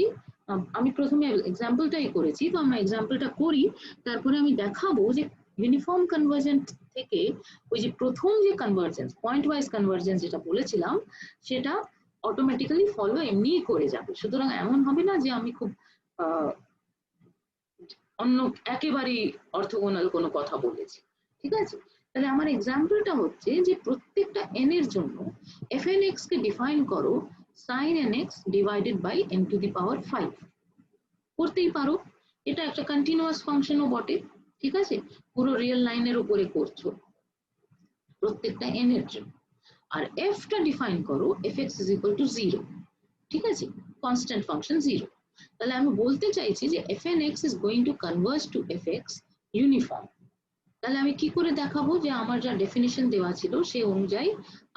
আমি প্রথমে এক্সাম্পলটাই করেছি, তো আমরা এক্সাম্পলটা করি, তারপরে আমি দেখাবো যে ইউনিফর্ম কনভার্জেন্স থেকে ওই যে প্রথম যে কনভার্জেন্স পয়েন্ট ওয়াইজ কনভার্জেন্স যেটা বলেছিলাম সেটা অটোমেটিক্যালি ফলো এমনিই করে যাবে। সুতরাং এমন হবে না যে আমি খুব অন্য একেবারেই অর্থগোনাল কোনো কথা বলেছি। ঠিক আছে, তাহলে আমার এক্সাম্পলটা হচ্ছে যে প্রত্যেকটা n এর জন্য fnx কে ডিফাইন করো sin nx divided by n to the power 5। করতেই পারো, এটা একটা কন্টিনিউয়াস ফাংশনও বটে। ঠিক আছে, পুরো রিয়েল লাইনের উপরে করছো প্রত্যেকটা n এর জন্য। আর f টা ডিফাইন করো fx is equal to 0। ঠিক আছে, কনস্ট্যান্ট ফাংশন 0। তাহলে আমি বলতে চাইছি যে fnx is going to converge to fx uniform. তাহলে আমি কি করে দেখাবো যে আমার যা ডেফিনিশন দেওয়া ছিল সেই অনুযায়ী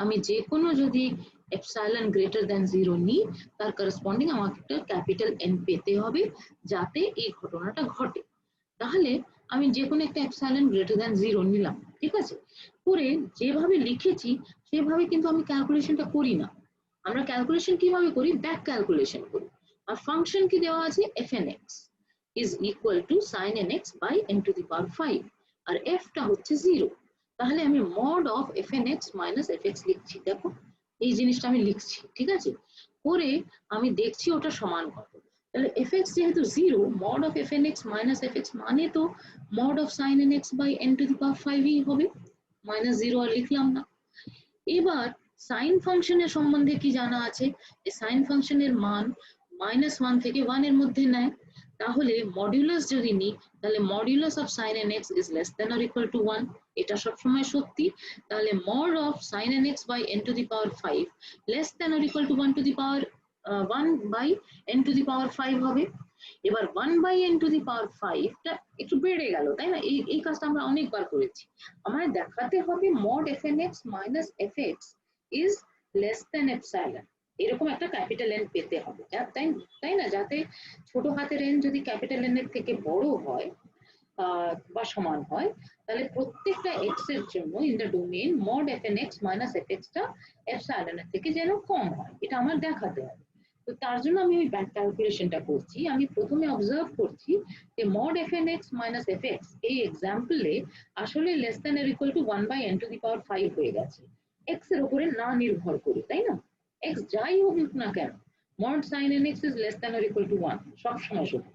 আমি যে কোনো যদি এপসাইলন গ্রেটার দ্যান 0 নিই তার করসপন্ডিং আমাকে একটা ক্যাপিটাল এন পেতে হবে যাতে এই ঘটনাটা ঘটে। তাহলে আমি যে কোনো একটা এপসাইলন গ্রেটার দ্যান 0 নিলাম। ঠিক আছে, করে যেভাবে লিখেছি সেভাবে কিন্তু আমি ক্যালকুলেশনটা করি না। আমরা ক্যালকুলেশন কিভাবে করি, ব্যাক ক্যালকুলেশন করি। আর ফাংশন কি দেওয়া আছে, fnx is equal to sin nx by n to the power 5 R f টা হচ্ছে 0। তাহলে আমি mod of fnx minus fx লিখছি। দেখো এই জিনিসটা আমি লিখছি। ঠিক আছে, করে আমি দেখছি ওটা সমান কত। তাহলে fx যেহেতু 0, mod of fnx minus fx মানে তো mod of sin nx by n to the power 5 ই হবে, minus 0 আর লিখলাম না। এবার সাইন ফাংশনের সম্বন্ধে কি জানা আছে, যে সাইন ফাংশনের মান -1 থেকে 1 এর মধ্যে নেয়। তাহলে মডিউলাস যদি নিই তাহলে modulus of sin nx is less than or equal to 1, এটা সবসময় সত্যি। তাহলে mod of sin nx by n to the power 5 less than or equal to 1 to the power 1 by n to the power 5 হবে। এবার 1 by n to the power 5 টা একটু বেড়ে গেল, তাই না? এই কাজটা আমরা অনেকবার করেছি। আমায় দেখাতে হবে mod fnx minus fx is less than epsilon, এরকম একটা ক্যাপিটাল এন পেতে হবে, তাই না? যাতে ছোট হাতের এন যদি ক্যাপিটাল এন এর থেকে বড় হয় বা সমান হয় তাহলে প্রত্যেকটা এক্স এর জন্য in the domain mod fnx minus fx টা epsilon এর থেকে যেন কম হয়, এটা আমার দেখাতে হবে। তো তার জন্য আমি ওই ব্যাক ক্যালকুলেশনটা করছি। আমি প্রথমে অবজার্ভ করছি যে mod fnx minus fx এই এক্সাম্পলে আসলে less than or equal to 1 by n to the power 5 হয়ে গেছে, x এর উপরে না নির্ভর করে, তাই না? x যাই হোক না কেন mod sin nx is less than or equal to 1 সব সময় সত্য।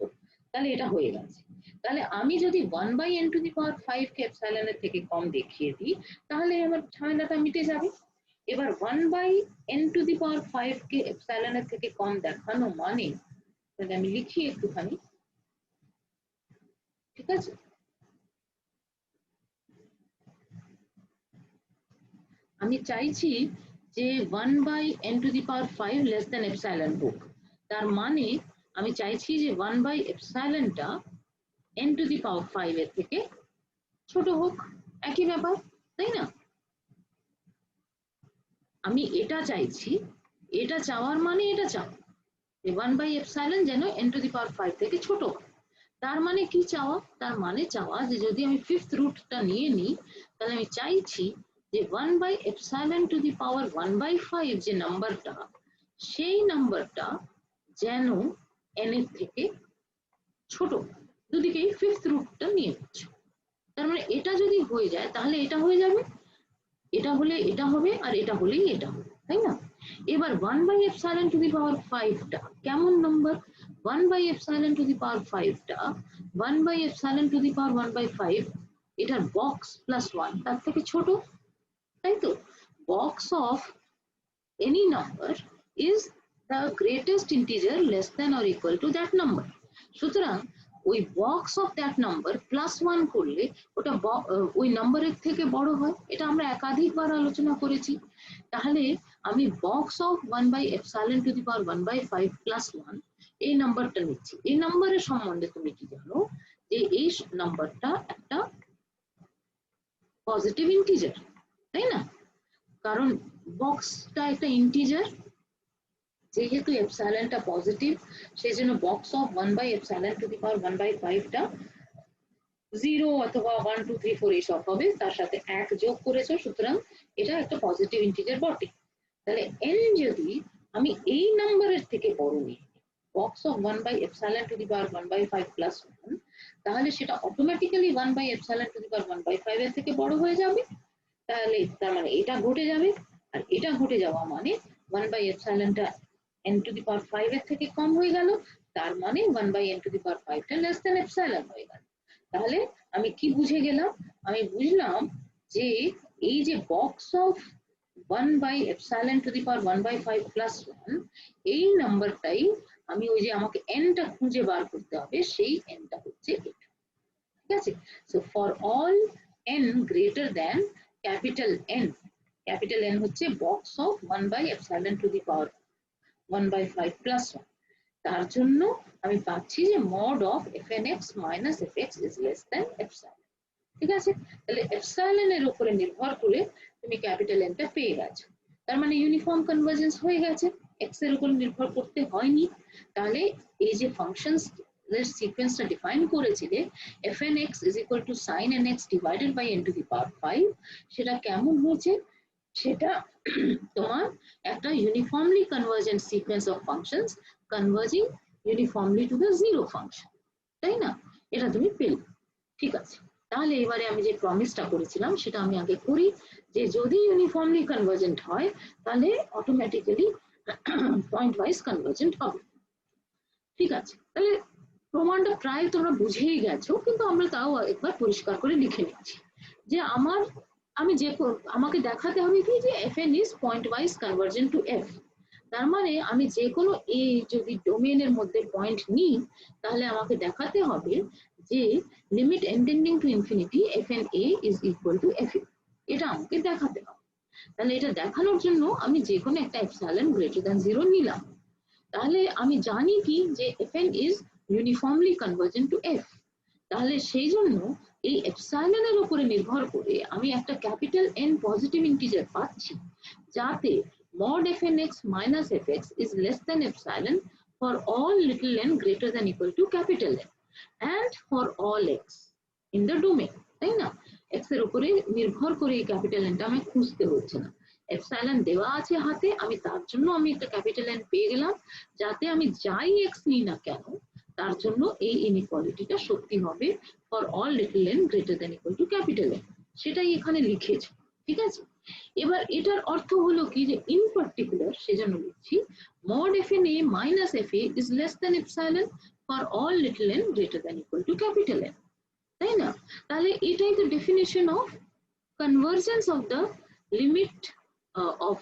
তাহলে এটা হয়ে গেছে। তাহলে আমি যদি 1 by n to the power 5 কে এপসাইলন এর থেকে কম দেখিয়ে দিই তাহলে আমার ঝামেলাটা মিটে যাবে। এবার 1 by n to the power 5 কে এপসাইলন এর থেকে কম দেখানো মানে, তাহলে আমি লিখি একটুখানি। ঠিক আছে, আমি চাইছি যে 1 by n to the power 5 less than epsilon হোক। তার মানে আমি চাইছি যে 1 বাই এপসাইলনটা n টু দি পাওয়ার 5 এর থেকে ছোট হোক, একই ব্যাপার, তাই না? আমি এটা চাইছি, এটা চাওয়ার মানে এটা চাও যে 1 বাই এপসাইলন যেন n টু দি পাওয়ার 5 থেকে ছোট হয়। তার মানে কি চাওয়া, তার মানে চাওয়া যে যদি আমি ফিফথ রুটটা নিয়ে নিই তাহলে আমি চাইছি যে 1 by epsilon to the power 1 by 5 যে নাম্বারটা সেই নাম্বারটা যেন n এর থেকে ছোট। দুদিকেই ফিফথ রুটটা নিয়ে নিচ্ছ, তার মানে এটা যদি হয়ে যায় তাহলে এটা হয়ে যাবে, এটা হলে এটা হবে আর এটা হলেই এটা হবে, তাই না? এবার 1 by epsilon to the power 5 টা কেমন number, 1 by epsilon to the power 5 টা 1 by epsilon to the power 1 by 5 এটার বক্স প্লাস 1 তার থেকে ছোট, তাই তো? Box of any number is the greatest integer less than or equal to that number। সুতরাং ওই box of that number plus 1 করলে ওটা ওই নাম্বারের থেকে বড় হয়, এটা আমরা একাধিকবার আলোচনা করেছি। তাহলে আমি box of 1 by epsilon to the power 1 by 5 plus 1 এই নাম্বারটা নিচ্ছি। এই নাম্বারের সম্বন্ধে তুমি কি জানো যে এই নাম্বারটা একটা পজিটিভ ইন্টিজার, তাই না? কারণ বক্সটা একটা ইন্টিজার, যেহেতু এপসাইলনটা পজিটিভ সেই জন্য box of 1 by epsilon to the power 1 by 5 টা 0 অথবা 1 2 3 4 এইসব হবে, তার সাথে 1 যোগ করেছো, সুতরাং এটা একটা পজিটিভ ইন্টিজার বটে। তাহলে n যদি আমি এই নাম্বারের থেকে বড় নিই box of 1 by epsilon to the power 1 by 5 plus 1, তাহলে সেটা অটোমেটিক্যালি 1/ε⁵ এর থেকে বড় হয়ে যাবে। তাহলে তার মানে এটা ঘটে যাবে, আর এটা ঘটে যাওয়া মানে 1/ε n⁵ এর থেকে কম হয়ে গেল, তার মানে 1/n⁵ টা লেস দেন এপসাইলন হয়ে গেল। তাহলে আমি কি বুঝে গেলাম? আমি বুঝলাম যে এই যে বক্স অফ 1/ε⁵ প্লাস 1 এই নাম্বারটাই আমি ওই যে আমাকে এনটা খুঁজে বার করতে হবে, সেই এনটা হচ্ছে এটা। ঠিক আছে? So for all n greater than capital N হচ্ছে বক্স অফ 1/ε⁵ প্লাস 1, তার জন্য আমি পাচ্ছি যে mod of fnx minus fx is less than epsilon. ঠিক আছে? তাহলে এপসাইলন এর উপরে নির্ভর করে তুমি ক্যাপিটাল এনটা পেয়ে গেছো, তার মানে ইউনিফর্ম কনভার্জেন্স হয়ে গেছে, এক্স এর উপর নির্ভর করতে হয়নি। তাহলে এই যে ফাংশনস এর সিকোয়েন্সটা ডিফাইন করেছিলে fnx is equal to sin nx divided by n⁵, সেটা কেমন হয়েছে? সেটা তোমার একটা uniformly convergent sequence of functions converging uniformly to the zero function, তাই না? এটা তুমি পেলে। ঠিক আছে, তাহলে এবারে আমি যে প্রমিসটা করেছিলাম সেটা আমি আগে করি, যে যদি ইউনিফর্মলি কনভার্জেন্ট হয় তাহলে অটোমেটিক্যালি পয়েন্ট ওয়াইজ কনভার্জেন্ট হবে। ঠিক আছে, তাহলে প্রমাণটা প্রায় তোমরা বুঝেই গেছো, কিন্তু আমরা তাও একবার পরিষ্কার করে লিখে নিচ্ছি যে আমি যে আমাকে দেখাতে হবে কি যে fn is pointwise convergent to f। তার মানে আমি যে কোনো a যদি ডোমেইনের মধ্যে পয়েন্ট নিই তাহলে আমাকে দেখাতে হবে যে limit n tending to infinity fn a is equal two f, এটা আমাকে দেখাতে হবে। তাহলে এটা দেখানোর জন্য আমি যে কোনো একটা এপসাইলন গ্রেটার দ্যান 0 নিলাম। তাহলে আমি জানি কি যে fn is uniformly convergent to f। তাহলে সেই জন্য এই এপসাইলনের উপরে নির্ভর করে আমি একটা ক্যাপিটাল N পজিটিভ ইন্টিজার পাচ্ছি, যাতে mod fnx minus fx is less than epsilon for all little n greater than equal to capital N and for all x in the domain, তাই না? x এর উপরে নির্ভর করে এই ক্যাপিটাল N টা আমি খুঁজতে হচ্ছে না, এপসাইলন দেওয়া আছে হাতে, আমি তার জন্য আমি একটা ক্যাপিটাল N পেয়ে গেলাম, যাতে আমি যাই x নিই না কেন তার জন্য এই ইনইকুয়ালিটিটা সত্যি হবে for all little n greater than equal two capital N, সেটাই এখানে লিখেছি। ঠিক আছে, এবার এটার অর্থ হলো কি যে ইন পার্টিকুলার সেজন্য লিখছি mod fna minus fa is less than epsilon for all little n greater than equal to capital N, তাই না? তাহলে এটাই তো definition of convergence of the limit of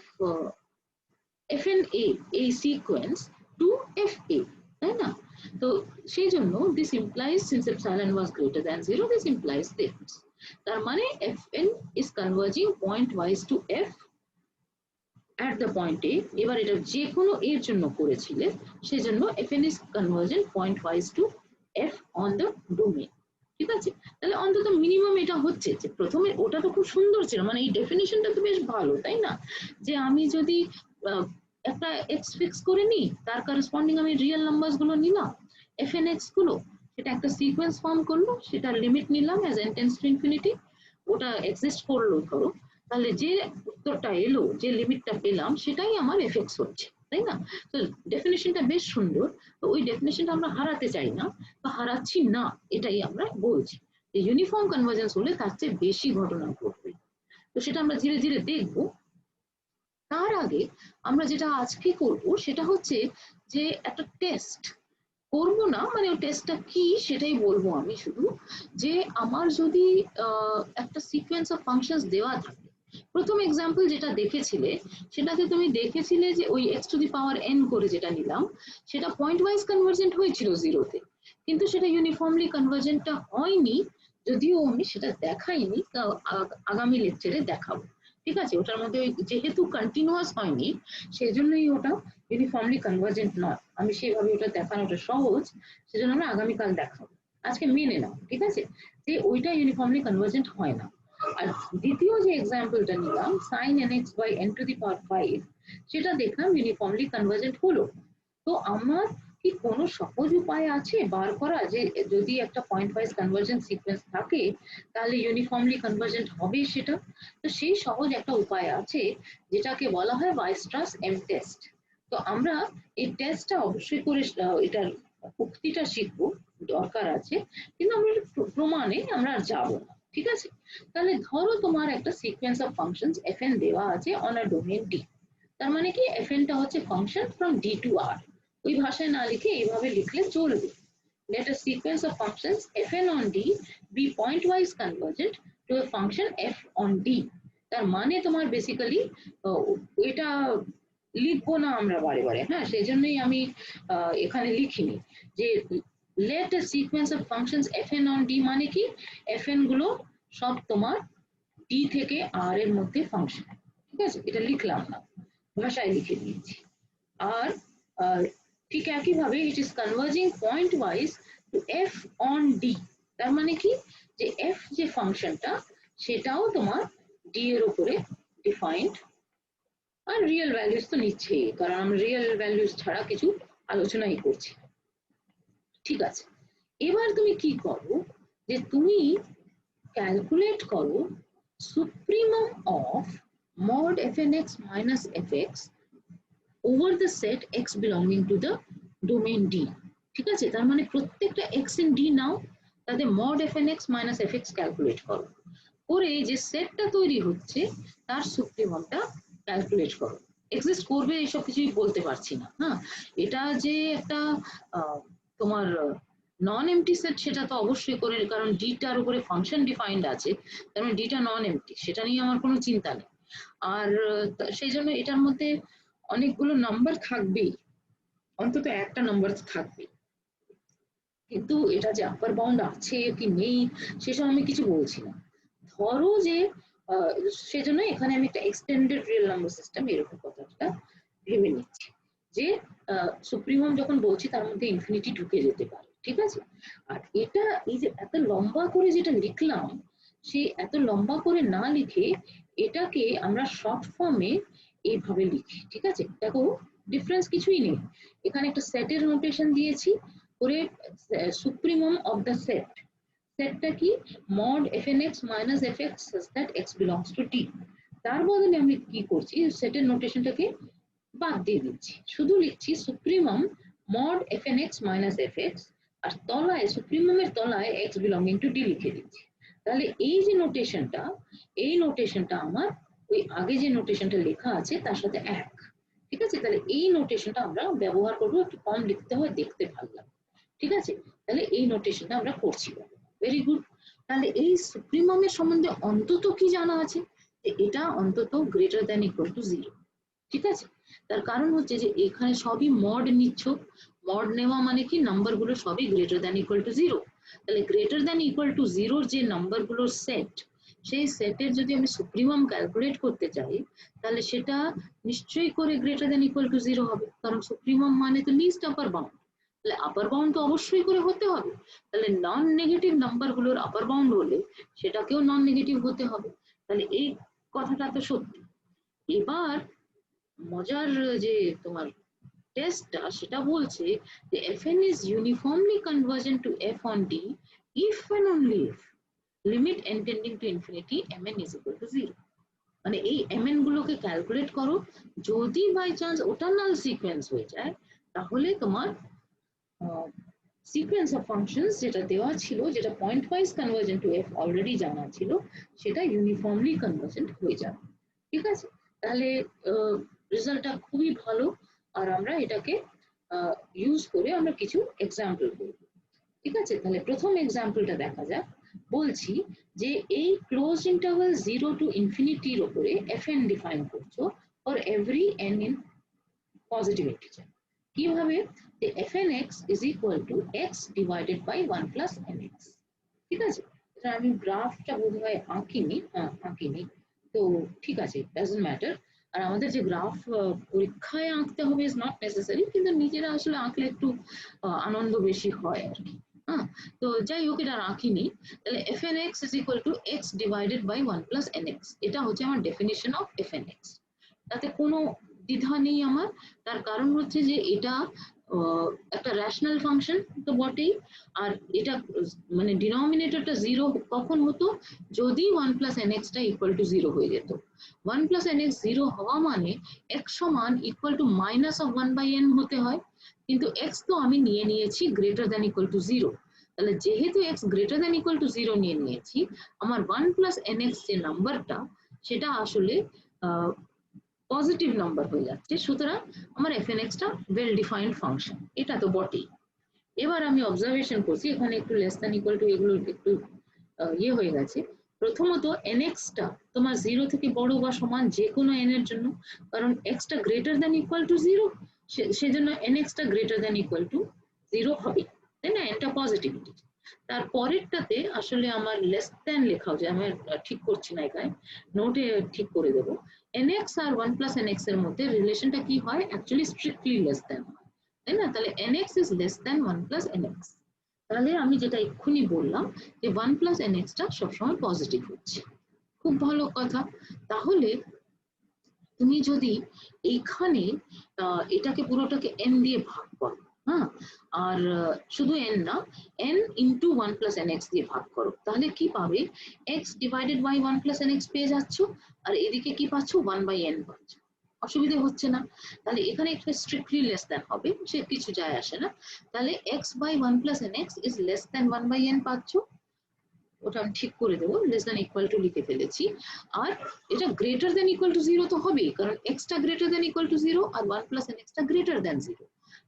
fna এই সিকোয়েন্স টু fa, তাই না? তো সেই জন্য this implies since epsilon was greater than 0, this implies this, তার মানে fn is converging point wise to f at the point a। এবার এটা যে কোনো এর জন্য করেছিলে সেজন্য fn is convergent point wise to f on the domain। ঠিক আছে, তাহলে অন্তত মিনিমাম এটা হচ্ছে যে প্রথমে ওটা তো খুব সুন্দর ছিল, মানে এই ডেফিনিশনটা তো বেশ ভালো, তাই না? যে আমি যদি একটা এক্স ফিক্স করে নিই, তার করেসপন্ডিং আমি রিয়েল নাম্বারস গুলো নিলাম fnx গুলো, সেটা একটা সিকোয়েন্স ফর্ম করলো, সেটা লিমিট নিলাম as n tends to infinity, ওটা এক্সিস্ট করলো ধরো, তাহলে যে উত্তরটা এলো, যে লিমিটটা পেলাম সেটাই আমার fx হচ্ছে, তাই না? তো ডেফিনিশনটা বেশ সুন্দর, তো ওই ডেফিনিশনটা আমরা হারাতে চাই না বা হারাচ্ছি না, এটাই আমরা বলছি যে ইউনিফর্ম কনভার্জেন্স হলে তার চেয়ে বেশি ঘটনা ঘটবে। তো সেটা আমরা ধীরে ধীরে দেখবো। তার আগে আমরা যেটা আজকে করব সেটা হচ্ছে যে একটা টেস্ট করবো না, মানে ওই টেস্টটা কি সেটাই বলবো আমি শুধু, যে আমার যদি একটা সিকোয়েন্স অফ ফাংশনস দেওয়া থাকে, প্রথম এক্সাম্পল যেটা দেখেছিলে সেটাতে তুমি দেখেছিলে যে ওই x to the power n করে যেটা নিলাম সেটা পয়েন্ট ওয়াইজ কনভার্জেন্ট হয়েছিল 0-তে, কিন্তু সেটা ইউনিফর্মলি কনভার্জেন্টটা হয়নি, যদিও আমি সেটা দেখাইনি, আগামী লেকচারে দেখাবো। ঠিক আছে, ওটার মধ্যে যেহেতু কন্টিনিউয়াস হয়নি সেই জন্যই ওটা ইউনিফর্মলি কনভার্জেন্ট নয়, আমি সেভাবে ওটা দেখানোটা সহজ, সেজন্য আমরা আগামীকাল দেখাবো। আজকে মেনে নাও, ঠিক আছে, যে ওইটা ইউনিফর্মলি কনভার্জেন্ট হয় না। আর দ্বিতীয় যে এক্সাম্পলটা নিলাম sin nx by n to the power 5, সেটা দেখলাম ইউনিফর্মলি কনভার্জেন্ট হলো। তো আমার কি কোনো সহজ উপায় আছে বার করা যে যদি একটা পয়েন্ট ওয়াইজ কনভার্জেন্ট সিকোয়েন্স থাকে তাহলে ইউনিফর্মলি কনভার্জেন্ট হবে সেটা? তো সেই সহজ একটা উপায় আছে যেটাকে বলা হয় ওয়াইস্ট্রাস এম টেস্ট। তো আমরা এই টেস্টটা অবশ্যই করে এটার উক্তিটা শিখবো, দরকার আছে, কিন্তু আমরা প্রমাণে আমরা আর যাবো না, ঠিক আছে? তাহলে ধরো তোমার একটা সিকোয়েন্স অফ ফাংশনস fn দেওয়া আছে অন আ ডোমেন ডি। তার মানে কি fn টা হচ্ছে ফাংশন ফ্রম ডি টু আর। ওই ভাষায় না লিখে এইভাবে লিখলে চলবে। Let a sequence of functions fn on d be pointwise convergent to a function f on d. তার মানে তোমার বেসিক্যালি এটা লিখবো না আমরা বারে বারে, হ্যাঁ, সেই জন্যই আমি এখানে লিখিনি যে let a sequence of functions fn on d মানে কি fn গুলো সব তোমার d থেকে r এর মধ্যে ফাংশন, ঠিক আছে? এটা লিখলাম না, ভাষায় লিখে দিয়েছি। আর ঠিক একইভাবে it is converging pointwise to f on d। তার মানে কি যে f যে ফাংশনটা সেটাও তোমার d এর উপরে ডিফাইন্ড। আর রিয়েল ভ্যালুস তো নিচ্ছেই, কারণ আমরা রিয়েল ভ্যালুস ছাড়া কিছু আলোচনাই করছি, ঠিক আছে? এবার তুমি কি করো যে তুমি ক্যালকুলেট করো supremum of mod fnx minus fx over the set x belonging to the domain d, ঠিক আছে? তার মানে প্রত্যেকটা x in d নাও, তাতে mod fnx minus fx calculate করো, করে যে সেটটা তৈরি হচ্ছে তার সুপ্রিমামটা ক্যালকুলেট করো। এক্সিস্ট করবে এইসব কিছুই বলতে পারছি না, হ্যাঁ। এটা যে একটা তোমার নন এমটি সেট সেটা তো অবশ্যই করে, কারণ ডিটার উপরে ফাংশন ডিফাইন্ড আছে, তার মানে ডিটা নন এমটি, সেটা নিয়ে আমার কোনো চিন্তা নেই। আর সেই জন্য এটার মধ্যে অনেকগুলো নাম্বার থাকবেই, অন্তত একটা নাম্বার থাকবে, কিন্তু এটা যে আপার বাউন্ড আছে কি নেই সেসব আমি কিছু বলছি না। ধরো যে সেজন্য এখানে আমি একটা এক্সটেন্ডেড রিয়েল নাম্বার সিস্টেম এরকম কথাটা ভেবে নিচ্ছি যে সুপ্রিমাম যখন বলছি তার মধ্যে ইনফিনিটি ঢুকে যেতে পারে, ঠিক আছে? আর এটা এই যে এত লম্বা করে যেটা লিখলাম, সে এত লম্বা করে না লিখে এটাকে আমরা শর্ট ফর্মে এইভাবে লিখি, ঠিক আছে? দেখো ডিফারেন্স কিছুই নেই, এখানে একটা সেটের নোটেশন দিয়েছি করে সুপ্রিমাম অফ দ্য সেট। সেটটা কি mod fnx minus fx such that x belongs to d। তার বদলে আমি কি করছি, সেটের নোটেশনটাকে বাদ দিয়ে দিচ্ছি, শুধু লিখছি supremum mod fnx minus fx, আর তলায় সুপ্রিমামের তলায় x belonging to d লিখে দিচ্ছি। তাহলে এই যে নোটেশনটা, এই নোটেশনটা আমার ওই আগে যে নোটেশনটা লেখা আছে তার সাথে এক, ঠিক আছে? তাহলে এই নোটেশনটা আমরা ব্যবহার করবো, একটু কম লিখতে হয়, দেখতে ভালো লাগে, ঠিক আছে? তাহলে এই নোটেশনটা আমরা করছি, ভেরি গুড। তাহলে এই সুপ্রিমামের সম্বন্ধে অন্তত কি জানা আছে যে এটা অন্তত গ্রেটার দ্যান ইকুয়াল টু 0, ঠিক আছে? তার কারণ হচ্ছে যে এখানে সবই মড নিচ্ছ, মড নেওয়া মানে কি নাম্বার গুলো সবই গ্রেটার দ্যান ইকুয়াল টু 0। তাহলে গ্রেটার দ্যান ইকুয়াল টু 0 যে নাম্বার গুলোর সেট, সেই সেটের যদি আমি সুপ্রিমাম ক্যালকুলেট করতে চাই তাহলে সেটা নিশ্চয়ই করে গ্রেটার দ্যান ইকুয়াল টু 0 হবে, কারণ সুপ্রিমাম মানে তো লিস্ট আপার বাউন্ড, তাহলে আপার বাউন্ড তো অবশ্যই করে হতে হবে। তাহলে নন নেগেটিভ নাম্বার গুলোর আপার বাউন্ড হলে সেটাকেও নন নেগেটিভ হতে হবে, তাহলে এই কথাটা তো সত্যি। এবার মজার যে তোমার টেস্টটা সেটা বলছে যে fn is uniformly convergent to f on d if and only if limit n tending to infinity mn is equal to 0। মানে এই mn গুলোকে ক্যালকুলেট করো, যদি বাই চান্স ওটা নাল সিকোয়েন্স হয়ে যায় তাহলে তোমার সিকোয়েন্স অফ ফাংশনস যেটা দেওয়া ছিল, যেটা pointwise convergent to f already জানা ছিল, সেটা ইউনিফর্মলি কনভার্জেন্ট হয়ে যাবে, ঠিক আছে? তাহলে রেজাল্টটা খুবই ভালো, আর আমরা এটাকে ইউজ করে আমরা কিছু এক্সাম্পল করব, ঠিক আছে? তাহলে প্রথম এক্সাম্পলটা দেখা যাক। বলছি যে এই ক্লোজ ইন্টারভাল 0 টু ইনফিনিটির উপরে fn ডিফাইন করছো for every n in positive integer. কিভাবে? যে fnx is equal to x divided by 1 plus nx, ঠিক আছে? এটা আমি গ্রাফটা বোধহয় আঁকিনি, আঁকিনি তো ঠিক আছে, ডাজন্ট ম্যাটার। আর আমাদের যে গ্রাফ পরীক্ষায় আঁকতে হবে ইজ নট নেসেসারি, কিন্তু নিজেরা আসলে আঁকলে একটু আনন্দ বেশি হয় আর কি, হ্যাঁ। তো যাই হোক, এটা আঁকিনি। তাহলে fnx is equal to x divided by 1 plus nx, এটা হচ্ছে আমার ডেফিনিশন অফ fnx। তাতে কোনো দ্বিধা নেই আমার, তার কারণ হচ্ছে যে এটা একটা রেশনাল ফাংশন তো বটেই, আর এটা মানে ডিনোমিনেটরটা জিরো কখন হতো, যদি 1 plus N extra equal to zero হয়ে যেত। 1 প্লাস এন এক্স জিরো হওয়া মানে এক্স সমান equal to minus of 1 by n হতে হয়, কিন্তু এক্স তো আমি নিয়ে নিয়েছি greater than equal to zero. তাহলে যেহেতু x greater than equal to zero নিয়ে নিয়েছি, আমার 1 প্লাস এন এক্স যে নাম্বারটা সেটা আসলে পজিটিভ নাম্বার হয়ে যাচ্ছে। সুতরাং আমার fnx টা ওয়েল ডিফাইন্ড ফাংশন, এটা তো বটেই। এবার আমি অবজারভেশন করছি এখানে একটু লেস দ্যান ইকুয়াল টু এগুলো একটু ইয়ে হয়ে গেছে। প্রথমত nx টা তোমার 0 থেকে বড় বা সমান যে কোনো n এর জন্য, কারণ x টা গ্রেটার দ্যান ইকুয়াল টু 0, সেজন্য nx টা গ্রেটার দ্যান ইকুয়াল টু 0 হবে, তাই না, এটা পজিটিভিটি। তারপরেরটাতে আসলে আমার লেস দ্যান লেখা হচ্ছে, আমি ঠিক করছি না, এখানে নোটে ঠিক করে দেবো। nx আর 1 প্লাস nx এর মধ্যে রিলেশনটা কি হয়, অ্যাকচুয়ালি স্ট্রিক্টলি লেস দ্যান হয়, তাই না। তাহলে nx is less than 1 plus nx। তাহলে আমি যেটা এক্ষুনি বললাম যে 1 প্লাস nx টা সবসময় পজিটিভ হচ্ছে। খুব ভালো কথা। তাহলে তুমি যদি এইখানে এটাকে পুরোটাকে n দিয়ে ভাগ করো, হ্যাঁ, আর শুধু n না, n ইন্টু 1 প্লাস nx দিয়ে ভাগ করো, তাহলে কি পাবে, x divided by 1 plus nx পেয়ে যাচ্ছ, আর এদিকে কি পাচ্ছ, 1 বাই n পাচ্ছ। অসুবিধা হচ্ছে না। তাহলে এখানে একটা স্ট্রিক্টলি লেস দ্যান হবে, সে কিছু যায় আসে না। তাহলে x by 1 plus nx is less than 1 by n পাচ্ছ, ওটা আমি ঠিক করে দেবো, লেস দ্যান ইকুয়াল টু লিখে ফেলেছি। আর এটা greater than equal to zero তো হবেই, কারণ এক্সটা greater than equal to zero আর 1 প্লাস এন এক্সটা গ্রেটার দ্যান জিরো,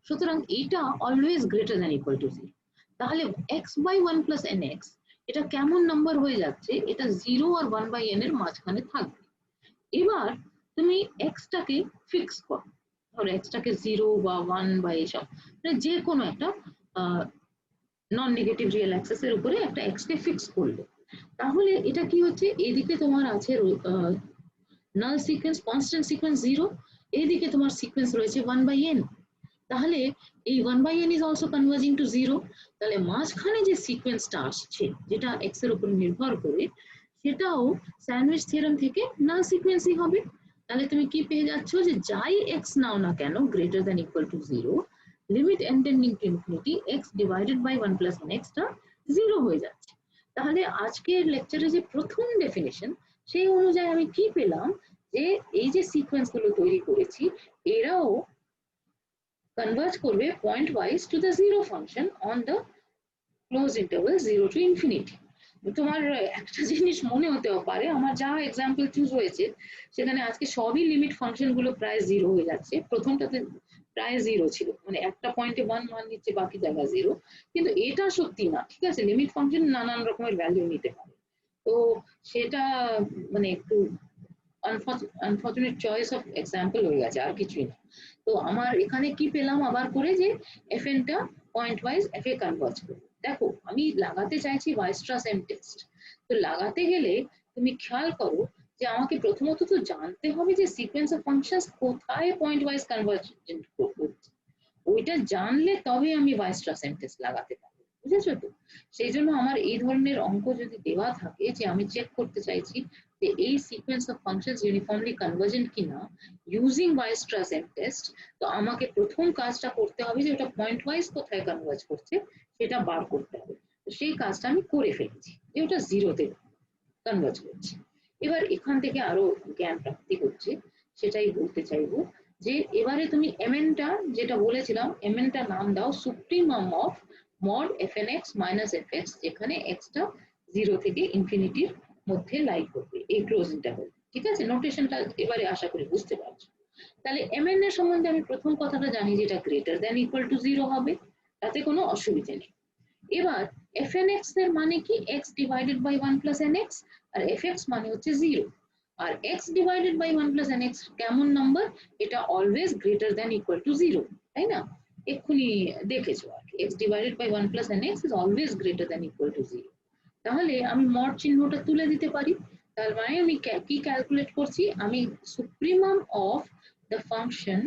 সুতরাং এইটা always greater than equal to zero. তাহলে X by 1 plus N X এটা কেমন নাম্বার হয়ে যাচ্ছে, এটা 0 আর 1 বাই এন এর মাঝখানে থাকবে। এবার তুমি এক্সটাকে ফিক্স করো, ধরো এক্সটাকে 0 বা 1 বা এইসব যে কোনো একটা নন নেগেটিভ রিয়েল অ্যাক্সেস এর উপরে একটা এক্স কে ফিক্স করলে, তাহলে এটা কি হচ্ছে, এদিকে তোমার আছে নাল সিকোয়েন্স কনস্ট্যান্ট সিকোয়েন্স 0, এইদিকে তোমার সিকোয়েন্স রয়েছে 1 বাই n। তাহলে এই 1 by n is also converging to 0। তাহলে মাঝখানে যে সিকোয়েন্সটা আসছে যেটা এক্স এর উপর নির্ভর করে, সেটাও স্যান্ডউইচ থিওরেম থেকে নাল সিকোয়েন্সই হবে। তাহলে তুমি কি পেয়ে যাচ্ছ, যে যাই এক্স নাও না কেন greater than equal to 0, limit n tending to infinity x divided by 1 plus n x টা 0 হয়ে যাচ্ছে। তাহলে আজকের লেকচারে যে প্রথম ডেফিনেশন, সেই অনুযায়ী আমি কি পেলাম, যে এই যে সিকোয়েন্স গুলো তৈরি করেছি এরাও কনভার্জ করবে point wise two the zero function on the close interval 0 to infinity. তোমার একটা জিনিস মনে হতে পারে, আমার যা এক্সাম্পল চুজ হয়েছে সেখানে আজকে সবই লিমিট ফাংশন গুলো প্রায় 0 হয়ে যাচ্ছে, প্রথমটাতে প্রায় 0 ছিল, মানে একটা পয়েন্টে 1 মান নিচ্ছে, বাকি জায়গা 0, কিন্তু এটা সত্যি না, ঠিক আছে, লিমিট ফাংশন নানান রকমের ভ্যালু নিতে পারে। তো সেটা মানে একটু আনফরচুনেট চয়েস অফ এক্সাম্পল হয়ে গেছে, আর কিছুই না। তো আমার এখানে কি পেলাম আবার করে, যে fn টা পয়েন্ট ওয়াইজ fa কনভার্জ করবে। দেখো আমি লাগাতে চাইছি ওয়াইস্ট্রাস এম টেস্ট, তো লাগাতে গেলে তুমি খেয়াল করো যে আমাকে প্রথমত তো জানতে হবে যে সিকোয়েন্স অফ ফাংশনস কোথায় পয়েন্ট ওয়াইজ কনভার্জেন্ট করছে, ওইটা জানলে তবে আমি ওয়াইস্ট্রাস এম টেস্ট লাগাতে পারবো, বুঝেছো তো। সেই জন্য আমার এই ধরনের অঙ্ক যদি দেওয়া থাকে যে আমি চেক করতে চাইছি যে এই sequence of functions uniformly convergent কিনা ইউজিং ওয়াইস্ট্রাস এম টেস্ট, তো আমাকে প্রথম কাজটা করতে হবে যে ওটা পয়েন্ট ওয়াইজ কোথায় কনভার্জ করছে সেটা বার করতে হবে। তো সেই কাজটা আমি করে ফেলেছি, যে ওটা 0-তে কনভার্জ করছে। এবার এখান থেকে আরো জ্ঞান প্রাপ্তি হচ্ছে, সেটাই বলতে চাইবো, যে এবারে তুমি mn টা যেটা বলেছিলাম, mn টা নাম দাও supremum of mod fnx minus fx, যেখানে x টা 0 থেকে ইনফিনিটির মধ্যে লাই করবে এই ক্লোজ ইন্টারভ্যাল, ঠিক আছে। নোটেশনটা এবারে আশা করি বুঝতে পারছো। তাহলে mn এর সম্বন্ধে আমি প্রথম কথাটা জানি যে এটা গ্রেটার দ্যান ইকুয়াল টু 0 হবে, তাতে কোনো অসুবিধা নেই। এবার fnx এর মানে কি, x divided by 1 plus nx, আর fx মানে হচ্ছে 0। আর x divided by 1 plus nx কেমন নাম্বার, এটা always greater than equal to 0, তাই না, এক্ষুনি দেখেছো আর কি, x divided by 1 plus nx is always greater than equal to 0। তাহলে আমি মড চিহ্নটা তুলে দিতে পারি, তার মানে আমি কি ক্যালকুলেট করছি, আমি supremum of the function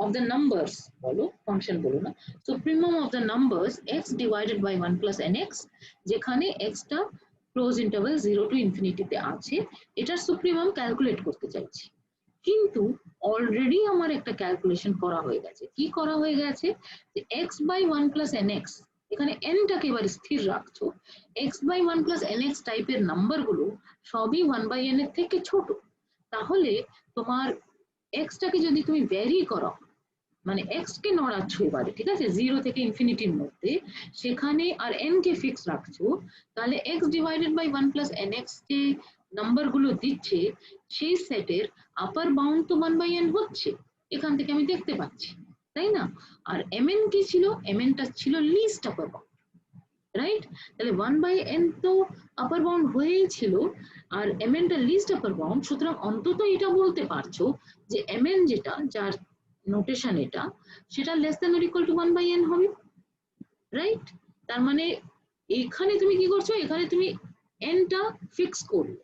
of the numbers, বলো ফাংশন বলো না, supremum of the numbers x divided by 1 plus nx, যেখানে x টা ক্লোজ ইন্টারভাল 0 টু ইনফিনিটিতে আছে, এটার সুপ্রিমাম ক্যালকুলেট করতে চাইছি। কিন্তু অলরেডি আমার একটা ক্যালকুলেশন করা হয়ে গেছে। কি করা হয়ে গেছে? যে x বাই 1 প্লাস nx, এখানে n টাকে এবার স্থির রাখছো, x বাই 1 প্লাস nx টাইপের নাম্বার গুলো সবই 1 বাই n এর থেকে ছোট। তাহলে তোমার x টাকে যদি তুমি ভ্যারি করো, মানে এক্স কে নড়াচ্ছ এবারে, ঠিক আছে, 0 থেকে ইনফিনিটির মধ্যে, সেখানে আর n কে ফিক্স রাখছো, তাহলে x divided by 1 plus nx যে নাম্বার গুলো দিচ্ছে সেই সেটের আপার বাউন্ড তো 1 বাই n হচ্ছে, এখান থেকে আমি দেখতে পাচ্ছি, তাই না? আর mn কি ছিল? mn টা ছিল লিস্ট আপার বাউন্ড, রাইট? তাহলে 1 বাই n তো আপার বাউন্ড হয়েই ছিল, আর mn টা লিস্ট আপার বাউন্ড, সুতরাং অন্তত এটা বলতে পারছো যে mn যেটা, যার নোটেশন এটা, সেটা less than or equal to 1 by n হবে, রাইট? তার মানে এখানে তুমি কি করছো, এখানে তুমি n টা ফিক্স করলে,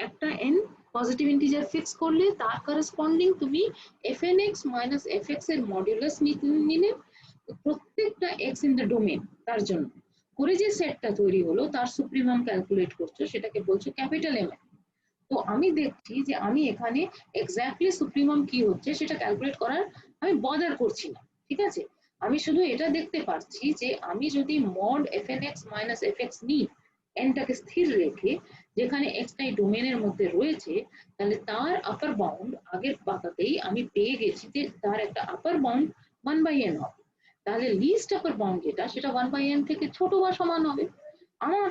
একটা n পজিটিভ ইন্টিজার ফিক্স করলে তার করেসপন্ডিং তুমি fnx মাইনাস fx এর মডুলাস নিলে প্রত্যেকটা x ইন দ্য ডোমেন, তার জন্য করে যে সেটটা তৈরি হলো তার সুপ্রিমাম ক্যালকুলেট করছো, সেটাকে বলছো ক্যাপিটাল M। তো আমি দেখছি যে আমি এখানে এক্স্যাক্টলি সুপ্রিমাম কি হচ্ছে সেটা ক্যালকুলেট করার আমি বদার করছি না, ঠিক আছে? আমি শুধু এটা দেখতে পাচ্ছি যে আমি যদি মড fnx মাইনাস fx নিই n টাকে স্থির রেখে, যেখানে x টাই ডোমেনের মধ্যে রয়েছে, তাহলে তার আপার বাউন্ড আগের পাতাতেই আমি পেয়ে গেছি যে তার একটা আপার বাউন্ড 1 বাই n হবে। তাহলে লিস্ট আপার বাউন্ড যেটা, সেটা 1 বাই n থেকে ছোট বা সমান হবে। আমার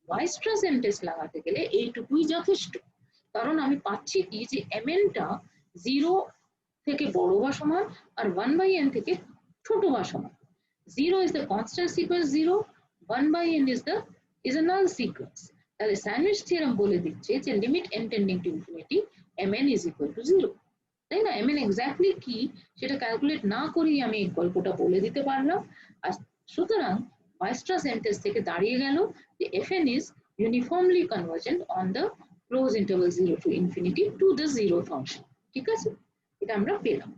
ওয়াইস্ট্রাস n টেস্ট লাগাতে গেলে এইটুকুই যথেষ্ট, কারণ আমি পাচ্ছি কি যে mn টা 0 থেকে বড় বা সমান, আর 1 বাই n থেকে ছোট বা সমান। 0 is the constant sequence 0, 1 by n is a null sequence। তাহলে স্যান্ডউইচ থিওরেম বলে দিচ্ছে যে limit n tending to infinity mn is equal to 0, তাই না? mn এক্স্যাক্টলি কি সেটা ক্যালকুলেট না করেই আমি এই গল্পটা বলে দিতে পারলাম। আর সুতরাং ওয়াইস্ট্রাস n টেস্ট থেকে দাঁড়িয়ে গেল যে fn is uniformly convergent on the close interval 0 to infinity to the zero function, ঠিক আছে? এটা আমরা পেলাম।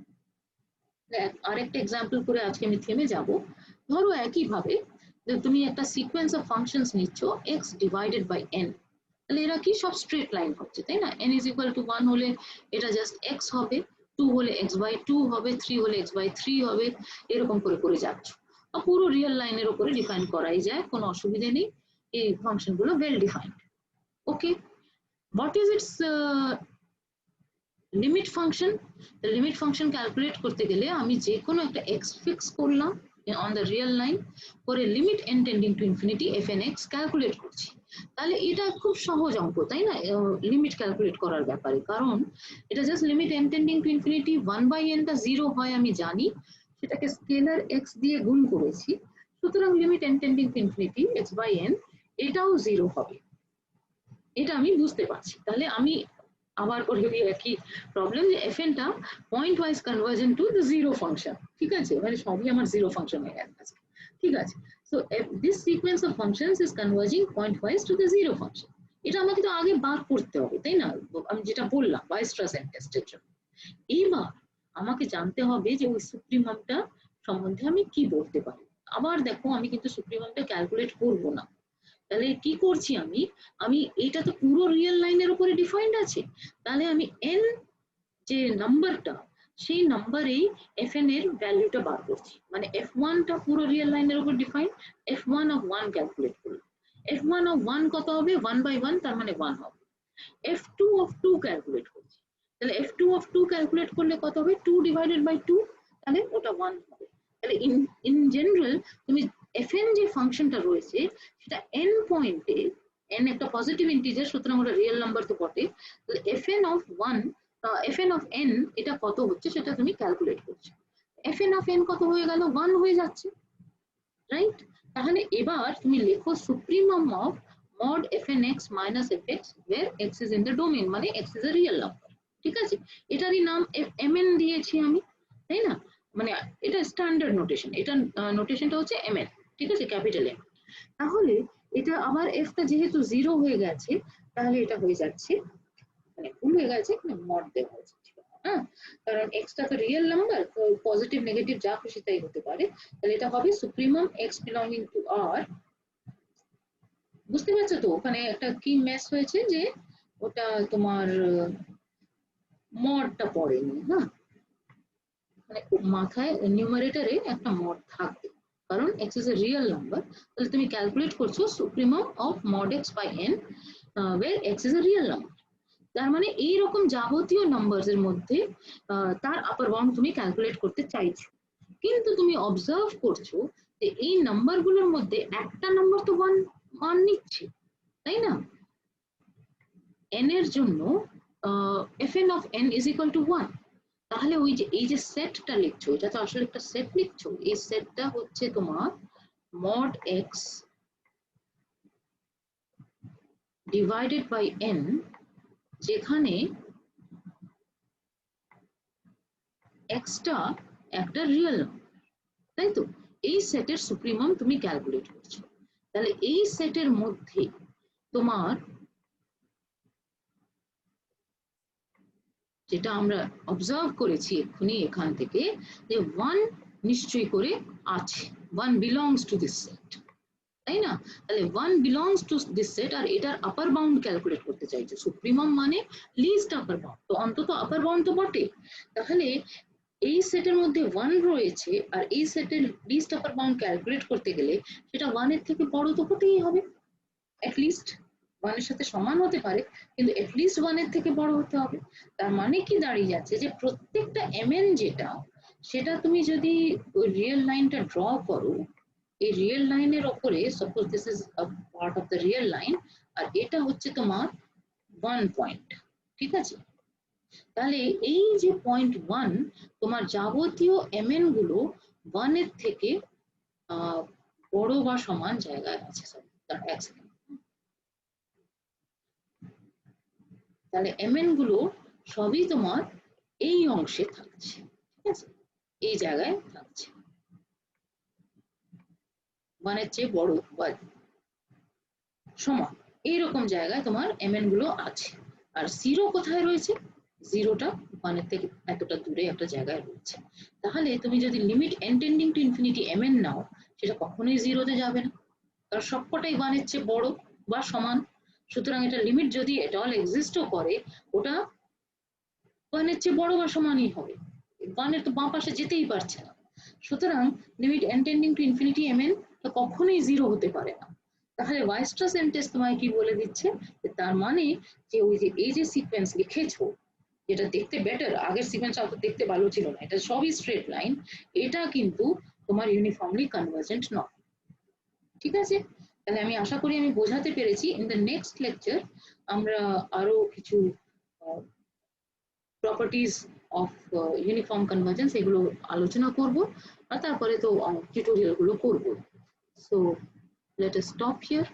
আরেকটা এক্সাম্পল করে আজকে আমি থেমে যাব। ধরো একই ভাবে তুমি একটা সিকোয়েন্স অফ ফাংশনস নিচ্ছ x ডিভাইডেড বাই n, তাহলে এরা কি সব স্ট্রেট লাইন হচ্ছে, তাই না? n ইজ ইকুয়াল টু 1 হলে এটা জাস্ট x হবে, 2 হলে x বাই 2 হবে, 3 হলে x বাই 3 হবে, এরকম করে করে যাচ্ছ। আর পুরো রিয়েল লাইনের উপরে ডিফাইন করাই যায়, কোনো অসুবিধা নেই, এই ফাংশন গুলো well defined. Okay, what is its limit function? Limit function calculate করতে গেলে আমি যে কোনো একটা x ফিক্স করলাম অন দ্য রিয়েল লাইন, করে limit n tending to infinity fnx calculate করছি। তাহলে এটা খুব সহজ অঙ্ক, তাই না? লিমিট ক্যালকুলেট করার ব্যাপারে, কারণ এটা just limit n tending to infinity, 1 by n টা 0 হয় আমি জানি, সেটাকে স্কেলার x দিয়ে গুণ করেছি, সুতরাং limit n tending to infinity x by n এটাও 0 হবে, এটা আমি বুঝতে পারছি। তাহলে আমি আবার করে একই প্রবলেম, যে fn টা point wise convergent two the zero function, ঠিক আছে? মানে সবই আমার জিরো ফাংশন হয়ে গেছে, ঠিক আছে? So this sequence of functions is converging pointwise two the zero function. এটা আমাকে তো আগে বার করতে হবে, তাই না? আমি যেটা বললাম ওয়াইস্ট্রাস n টেস্টের জন্য। এইবার আমাকে জানতে হবে যে ওই সুপ্রিমামটা সম্বন্ধে আমি কি বলতে পারি। আবার দেখো, আমি কিন্তু সুপ্রিমামটা ক্যালকুলেট করব না, তাহলে কি করছি আমি, আমি এটা তো পুরো রিয়েল লাইনের উপরে ডিফাইন্ড আছে, তাহলে আমি n যে নাম্বারটা, সেই নাম্বারেই fn এর ভ্যালুটা বার করছি, মানে f1 টা পুরো রিয়েল লাইনের উপর ডিফাইন্ড, f1 অফ 1 ক্যালকুলেট করলাম, f1 অফ 1 কত হবে? 1 বাই 1, তার মানে 1 হবে। f2 অফ 2 ক্যালকুলেট করছি, তাহলে f2 অফ 2 ক্যালকুলেট করলে কত হবে? 2 ডিভাইডেড বাই 2, তাহলে ওটা 1 হবে। তাহলে ইন জেনারেল তুমি fn যে ফাংশনটা রয়েছে সেটা n পয়েন্টে, n একটা পজিটিভ ইন্টিজার, সুতরাং ওটা রিয়েল নাম্বার তো বটে, তাহলে fn of 1, fn of n এটা কত হচ্ছে সেটা তুমি ক্যালকুলেট করছো, fn অফ n কত হয়ে গেল? 1 হয়ে যাচ্ছে, রাইট? তাহলে এবার তুমি লেখো supremum of mod fnx minus fx where x is in the domain, মানে x is a real number, ঠিক আছে? এটারই নাম mn দিয়েছি আমি, তাই না? মানে এটা স্ট্যান্ডার্ড নোটেশন, এটা নোটেশনটা হচ্ছে mn, ঠিক আছে, ক্যাপিটাল M। তাহলে এটা আবার f টা যেহেতু 0 হয়ে গেছে, তাহলে এটা হয়ে যাচ্ছে, মানে ভুল হয়ে গেছে, মড দেওয়া হয়েছে, হ্যাঁ, কারণ x টা তো রিয়েল নাম্বার, তো পজিটিভ নেগেটিভ যা খুশি তাই হতে পারে, তাহলে এটা হবে supremum x belonging to r। বুঝতে পারছো তো ওখানে একটা কি মেস হয়েছে, যে ওটা তোমার মডটা পড়েনি, হ্যাঁ, মানে মাথায় নিউমারেটরে একটা মড থাকবে, কারণ x is a real number। তাহলে তুমি ক্যালকুলেট করছো supremum of mod x by n where x is a real number। তার মানে এইরকম যাবতীয় নাম্বারস এর মধ্যে তার আপার বাউন্ড তুমি ক্যালকুলেট করতে চাইছো, কিন্তু তুমি অবজার্ভ করছো যে এই নাম্বার গুলোর মধ্যে একটা নাম্বার তো ওয়ান নিচ্ছে, তাই না? n এর জন্য fn of n is equal to 1। তাহলে ওই যে এই যে সেটটা লিখছো, এটা তো আসলে একটা সেট লিখছো, এই সেটটা হচ্ছে তোমার mod x divided by n, যেখানে x টা একটা রিয়েল নাম্বার, তাই তো? এই সেটের সুপ্রিমাম তুমি ক্যালকুলেট করছো। তাহলে এই সেটের মধ্যে তোমার যেটা আমরা অবজার্ভ করেছি এক্ষুনি এখান থেকে, যে ওয়ান নিশ্চয়ই করে আছে, one belongs to this set, তাই না? তাহলে one belongs to this set, আর এটার আপার বাউন্ড ক্যালকুলেট করতে চাইছে। সুপ্রিমাম মানে লিস্ট আপার বাউন্ড, তো অন্তত আপার বাউন্ড তো বটে। তাহলে এই সেটের মধ্যে ওয়ান রয়েছে, আর এই সেটের লিস্ট আপার বাউন্ড ক্যালকুলেট করতে গেলে সেটা ওয়ানের থেকে বড় তো হতেই হবে, অ্যাটলিস্ট ওয়ানের সাথে সমান হতে পারে, কিন্তু অ্যাটলিস্ট ওয়ানের থেকে বড় হতে হবে। তার মানে কি দাঁড়িয়ে যাচ্ছে যে প্রত্যেকটা mn যেটা, সেটা তুমি যদি ওই রিয়েল লাইনটা ড্র করো, এই রিয়েল লাইনের ওপরে, suppose this is a part of the real line, আর এটা হচ্ছে তোমার 1 পয়েন্ট, ঠিক আছে? তাহলে এই যে পয়েন্ট 1, তোমার যাবতীয় mn গুলো 1 এর থেকে বড় বা সমান জায়গায় আছে। তার এক সেকেন্ড, তাহলে mn গুলো সবই তোমার এই অংশে থাকছে, ঠিক আছে? এই জায়গায় থাকছে, 1 এর চেয়ে বড় বা সমান এইরকম জায়গায় তোমার mn গুলো আছে। আর জিরো কোথায় রয়েছে? জিরোটা 1 এর থেকে এতটা দূরে একটা জায়গায় রয়েছে। তাহলে তুমি যদি limit n tending to infinity mn নাও, সেটা কখনোই জিরোতে যাবে না, কারণ সবকটাই 1 এর চেয়ে বড় বা সমান। সুতরাং এটা লিমিট যদি এটা অল এক্সিস্টও করে, ওটা 1 এর চেয়ে বড় বা সমানই হবে, 1 এর তো বাঁ পাশে যেতেই পারছে না। সুতরাং limit n tending to infinity mn কখনোই জিরো হতে পারে না। তাহলে ওয়াইস্ট্রাস টেস্ট তোমায় কি বলে দিচ্ছে, তার মানে যে ওই যে এই যে সিকোয়েন্স লিখেছো, যেটা দেখতে বেটার, আগের সিকোয়েন্স অত দেখতে ভালো ছিল না, এটা সবই স্ট্রেট লাইন, এটা কিন্তু তোমার ইউনিফর্মলি কনভার্জেন্ট নয়, ঠিক আছে? তাহলে আমি আশা করি আমি বোঝাতে পেরেছি। ইন দ্য নেক্সট লেকচার আমরা আরো কিছু প্রপার্টিজ অফ ইউনিফর্ম কনভার্জেন্স এগুলো আলোচনা করব, আর তারপরে তো টিউটোরিয়াল গুলো করব। So let us stop here.